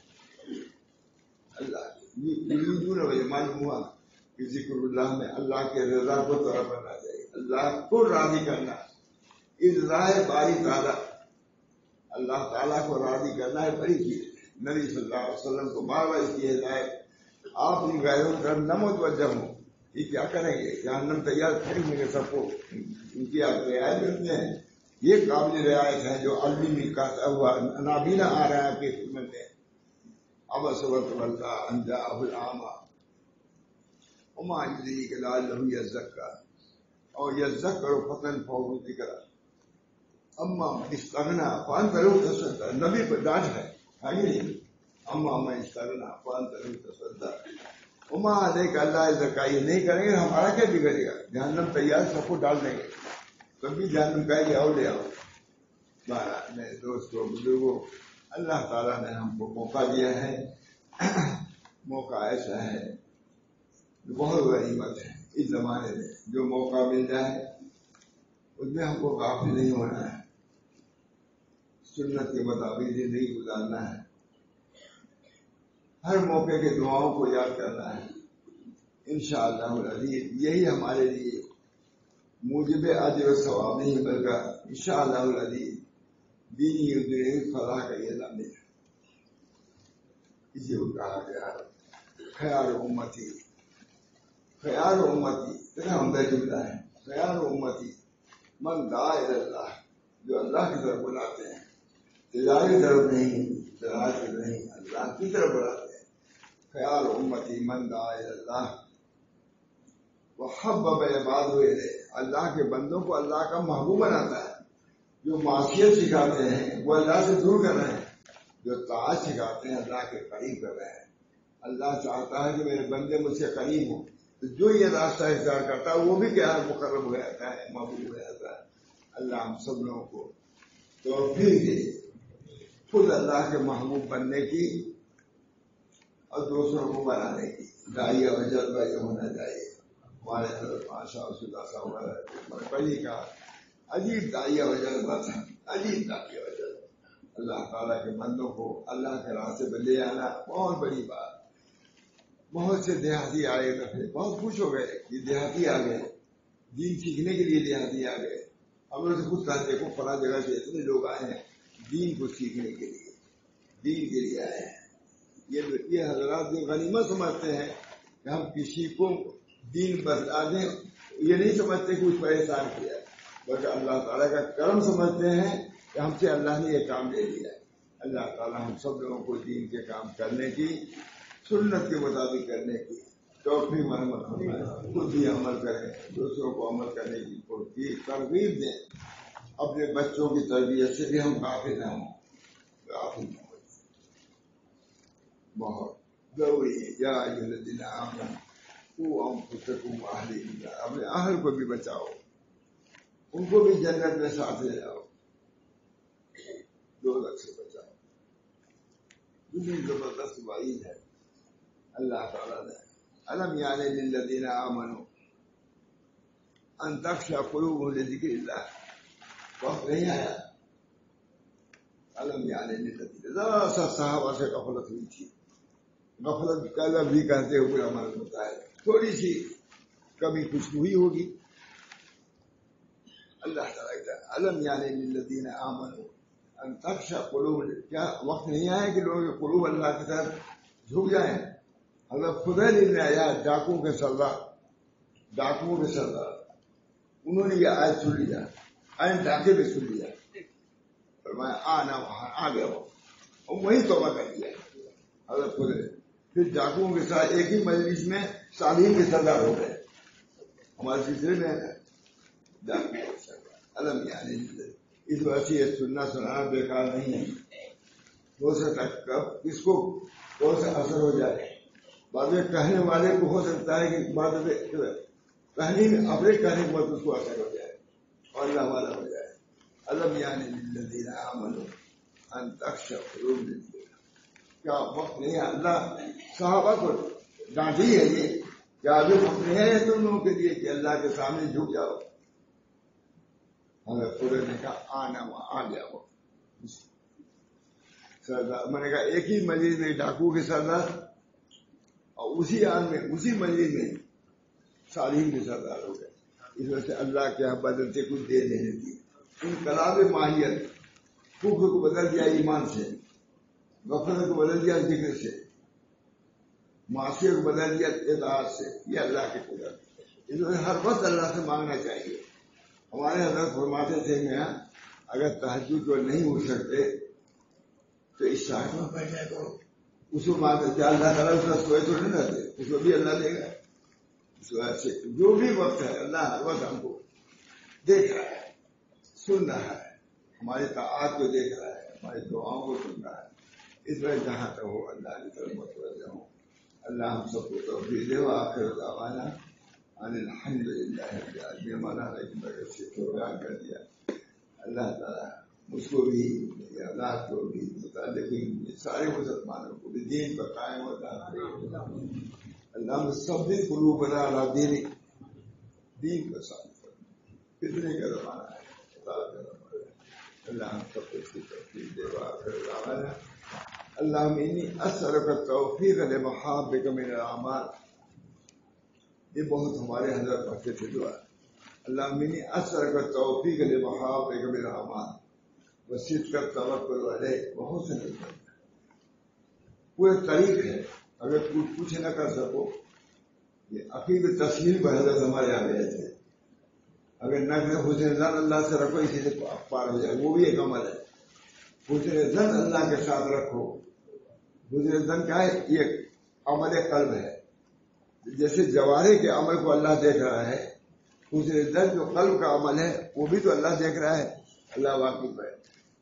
اللہ یریدون وجہہ معلوم ہوا کہ ذکر اللہ میں اللہ کے رضا کو طلب کرنا چاہیے، اللہ کو راضی کرنا. ارضائے باری تعالیٰ، اللہ تعالیٰ کو راضی کرنا ہے بڑی چیز. نبی صلی اللہ علیہ وسلم کو بار بار اس کی ہدایت، آپ ان غیروں کی طرف نہ متوجہ ہوں. یہ کیا کریں گے؟ جہنم تیار کریں گے سب کو. ان کی آپ رعایت میں ہیں، یہ قابل رعایت ہے جو علمی کا ہوا نابینا آ رہا ہے آپ کی خدمت میں. اب صبر اللہ انجا العامہ وما یدریک لعلہ یزکیٰ اور یذکر فتن فہو ذکر. اما من استغنا فانت لہ تصدی. نبی پر ڈانٹ ہے نہیں. اما من استغنا فانت لہ تصدی وما علیک اللہ یزکیٰ. یہ نہیں کریں گے ہمارا کیا بگڑے گا؟ جہنم تیار سب کو ڈال دیں گے، کبھی جہنم کہے گی آؤ لے آؤ. میرے دوستوں بزرگوں، اللہ تعالیٰ نے ہم کو موقع دیا ہے. موقع ایسا ہے بہت غنیمت ہے اس زمانے میں. جو موقع مل جائے اس میں ہم کو غافل نہیں ہونا ہے، سنت کے مطابق زندگی گزارنا ہے. ہر موقع کے دعاؤں کو یاد کرنا ہے. انشاءاللہ العزیز یہی ہمارے لیے موجب اجر و ثواب نہیں بلکہ انشاءاللہ العزیز دینی و دنیوی فلاح کا یہ ضامن ہے. اسی کو کہا گیا خیار امتی، خیار امتی اتنا عمدہ جملہ ہے. خیار امتی من دعا الی اللہ، جو اللہ کی طرف بلاتے ہیں، تجاری طرف نہیں، تجارت نہیں، اللہ کی طرف بلاتے ہیں. خیار امتی من دعا الی اللہ وحبب عبادہ الیہ. اللہ کے بندوں کو اللہ کا محبوب بناتا ہے. جو معصیت سکھاتے ہیں وہ اللہ سے دور کر رہے ہیں، جو طاعت سکھاتے ہیں اللہ کے قریب کر رہے ہیں. اللہ چاہتا ہے کہ میرے بندے مجھ سے قریب ہوں، تو جو یہ راستہ اختیار کرتا ہے وہ بھی کیا مقرب ہو جاتا ہے، محبوب ہو جاتا ہے. اللہ ہم سب لوگوں کو توفیق دے خود اللہ کے محبوب بننے کی اور دوسروں کو بنانے کی. داعیہ و جذبہ یہ ہونا چاہیے. ہمارے حضرت ماشاء اللہ پہلی کا عجیب داعیہ و جذبہ تھا، عجیب داعیہ و جذبہ. اللہ تعالیٰ کے بندوں کو اللہ کے راستے پہ لے آنا بہت بڑی بات. بہت سے دیہاتی آئے تھے، بہت خوش ہو گئے کہ دیہاتی آ گئے، دین سیکھنے کے لیے دیہاتی آ گئے. ہم لوگ سے خود کہا دیکھو فلاں جگہ سے اتنے لوگ آئے ہیں دین کو سیکھنے کے لیے، دین کے لیے آئے ہیں. یہ حضرات جو غنیمت سمجھتے ہیں کہ ہم کسی کو دین بتا دیں، یہ نہیں سمجھتے کہ اس پر احسان کیا ہے، بلکہ اللہ تعالیٰ کا کرم سمجھتے ہیں کہ ہم سے اللہ نے یہ کام لے لیا ہے. اللہ تعالیٰ ہم سب لوگوں کو دین کے کام کرنے کی، سنت کے مطابق کرنے کی توفیق مرحمت فرمائے. خود بھی عمل کریں، دوسروں کو عمل کرنے کی ترغیب دیں. اپنے بچوں کی تربیت سے بھی ہم غافل نہ ہوں، غافل نہ ہوں. بہت ضروری ہے. یا ایھا الذین آمنوا قوا انفسکم واہلیکم، اپنے اہل کو بھی بچاؤ، ان کو بھی جنت میں ساتھ لے جاؤ، دوزخ سے بچاؤ. کتنی زبردست وعید ہے اللہ تعالیٰ نے. الم یعن للذین آمنوا ان تخشع قلوبهم لذکر اللہ. وقت نہیں آیا. الم یعن للذین، ذرا سا صحابہ سے غفلت ہوئی تھی. غفلت کا لفظ بھی کہتے ہوئے عمل ہوتا ہے. تھوڑی سی کبھی خوشی ہوئی ہوگی. اللہ تعالیٰ کہتا ہے الم یعن للذین آمنوا ان تخشع قلوبهم. کیا وقت نہیں آیا کہ لوگوں کے قلوب اللہ کی طرف جھک جائیں؟ حضرت فضیل ابن عیاض ڈاکوؤں کے سردار، انہوں نے یہ آیت سن لیا، آئین ڈاکے میں سن لیا. فرمایا آنا وہاں آ گیا وہ، اور وہی توبہ کر دیا حضرت خود نے. پھر ڈاکوؤں کے ساتھ ایک ہی مجلس میں صالحین کے سردار ہو گئے. ہمارے سلسلے میں ڈاکو علم یعنی اس وجہ سے یہ سننا بیکار نہیں ہے. ہو سکتا کب کس کو کون سا اثر ہو جائے. بعد میں کہنے والے کو ہو سکتا ہے کہ بعد میں کہانی میں اپنے کہنے کے بعد اس کو اثر ہو جائے اور اللہ والا ہو جائے. علم یعنی للذین آمنوا ان تخشع قلوبهم للذکر. کیا وقت نہیں ہے؟ اللہ صحابہ کو ڈانٹی ہے یہ کیا ابھی وقت نہیں ہے تم لوگوں کے لیے کہ اللہ کے سامنے جھک جاؤ. حضرت خدا نے کہا آنا وہاں آ گیا وہ سردار. میں نے کہا ایک ہی مجلس میں ڈاکو کے سردار اور اسی آن میں اسی مجلس میں صالحین کے سردار ہو گئے. اس وجہ سے اللہ کے یہاں بدل سے کچھ دیر نہیں دیتی. انقلاب ماہیت کفر کو بدل دیا ایمان سے، غفلت کو بدل دیا ذکر سے، معصیت کو بدل دیا اطاعت سے. یہ اللہ کی قدرت. اس وجہ سے ہر وقت اللہ سے مانگنا چاہیے. ہمارے حضرت فرماتے تھے میں اگر تہجد کو نہیں اٹھ سکتے تو اس شاعر میں بیٹھ جائے کرو. اس کو مانگتے کیا اللہ تعالیٰ اس کا سوئے تو نہیں رہتے، اس کو بھی اللہ دے گا. اس وجہ سے جو بھی وقت ہے اللہ ہر وقت ہم کو دیکھ رہا ہے، سن رہا ہے، ہماری طاعات کو دیکھ رہا ہے، ہماری دعاؤں کو سن رہا ہے. اس وجہ جہاں تک ہو اللہ کی طرف متوجہ ہوں. اللہ ہم سب کو توفیق دے. وآخر دعوانا ان الحمد للہ رب العالمین. مولانا کی برکت سے بیان کر دیا. اللہ تعالیٰ مجھ کو بھی اولاد کو بھی متعلقین سارے مسلمانوں کو بھی دین پر قائم ہوتا ہے. اللہ ثبت قلوبنا علی دینک. دین پر ثابت کرنا کتنے کا زمانہ ہے. اللہ ہم سب کو اس کی توفیق دے. وآخر دعوانا اللہم انی اسألک التوفیق لمحابک من الاعمال. یہ بہت ہمارے حضرت پڑھتے تھے دعا. اللہم انی اسألک التوفیق لمحابک من الاعمال وصدق التوکل علیک وحسن العبادۃ. پورے طریق ہے. اگر کچھ نہ کر سکو، یہ عقید تسلیم پر حضرت ہمارے آ گئے تھے. اگر نہ کرے حسن زن اللہ سے رکھو، اسی سے پار ہو جائے. وہ بھی ایک عمل ہے. حسن زن اللہ کے ساتھ رکھو. حسن زن کیا ہے؟ یہ عمل قلب ہے. جیسے جوارے کے عمل کو اللہ دیکھ رہا ہے، حسن زن جو قلب کا عمل ہے وہ بھی تو اللہ دیکھ رہا ہے. اللہ واقف ہے.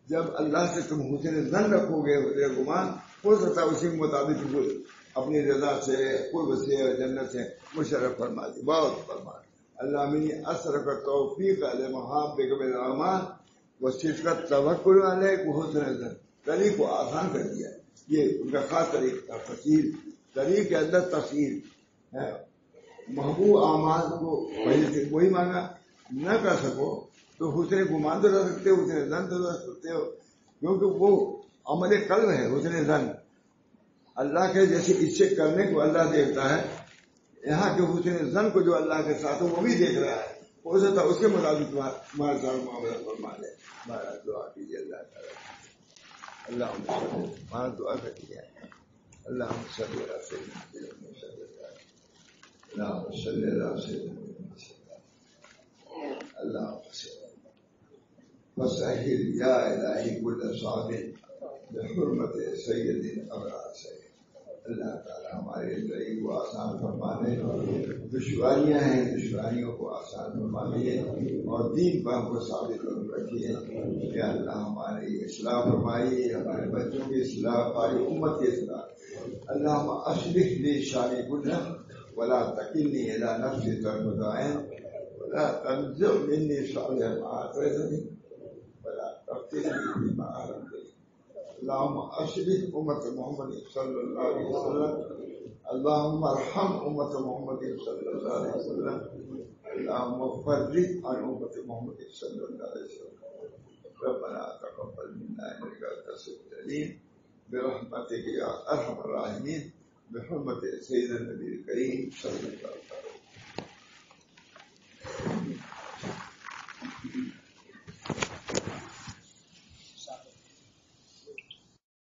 جب اللہ سے تم حسن زن رکھو گے، حسن گمان، ہو سکتا ہے اسی کے مطابق اپنی رضا سے، قرب سے اور جنت سے مشرف فرما دی. بہت فرما. اللہ انی اسألک التوفیق لمحابک من الاعمال وصدق التوکل علیک وحسن الظن. طریق کو آسان کر دیا. یہ ان کا خاص طریق تھا. تفصیل طریق کے اندر تفصیل ہے. محبوب اعمال کو پہلے سے وہی مانگا. نہ کر سکو تو حسن گمان تو رکھ سکتے ہو، حسن زن تو رکھ سکتے ہو، کیونکہ وہ عمل قلب ہے. حسن زن اللہ کے جیسے اچھے کرنے کو اللہ دیکھتا ہے، یہاں کے حسن زن کو جو اللہ کے ساتھ وہ بھی دیکھ رہا ہے. ہو سکتا اس کے مطابق تمہارے ساتھ معاملہ فرما دے. ہمارا دعا کیجیے اللہ تعالیٰ. اللہ ہمارا دعا کریے. اللہ صلی اللہ علیہ وسلم. اللہ صلی اللہ علیہ وسلم. اللہ فسہل یا الہی کل صعب بحرمت سید الابرار سے. اللہ تعالیٰ ہمارے زندگی کو آسان فرمانے. دشواریاں ہیں، دشواریوں کو آسان فرمانے اور دین پر ہم کو ثابت رکھیے. یا اللہ ہماری اصلاح فرمائیے، ہمارے بچوں کی اصلاح، ہماری امت کی اصلاح. اللہم اصلح لی شانی کلہ ولا تکلنی الی نفسی طرفۃ عین ولا تنزع منی صالح ما اعطیتنی ولا تفتنی بما علمتنی. اللہم اصلح امت محمد صلی اللہ علیہ وسلم. اللہم ارحم امت محمد صلی اللہ علیہ وسلم. اللہم فرج عن امت محمد صلی اللہ علیہ وسلم. ربنا تقبل منا انک انت السمیع العلیم برحمتک یا ارحم الراحمین بحرمت سید النبی الکریم صلی اللہ علیہ وسلم.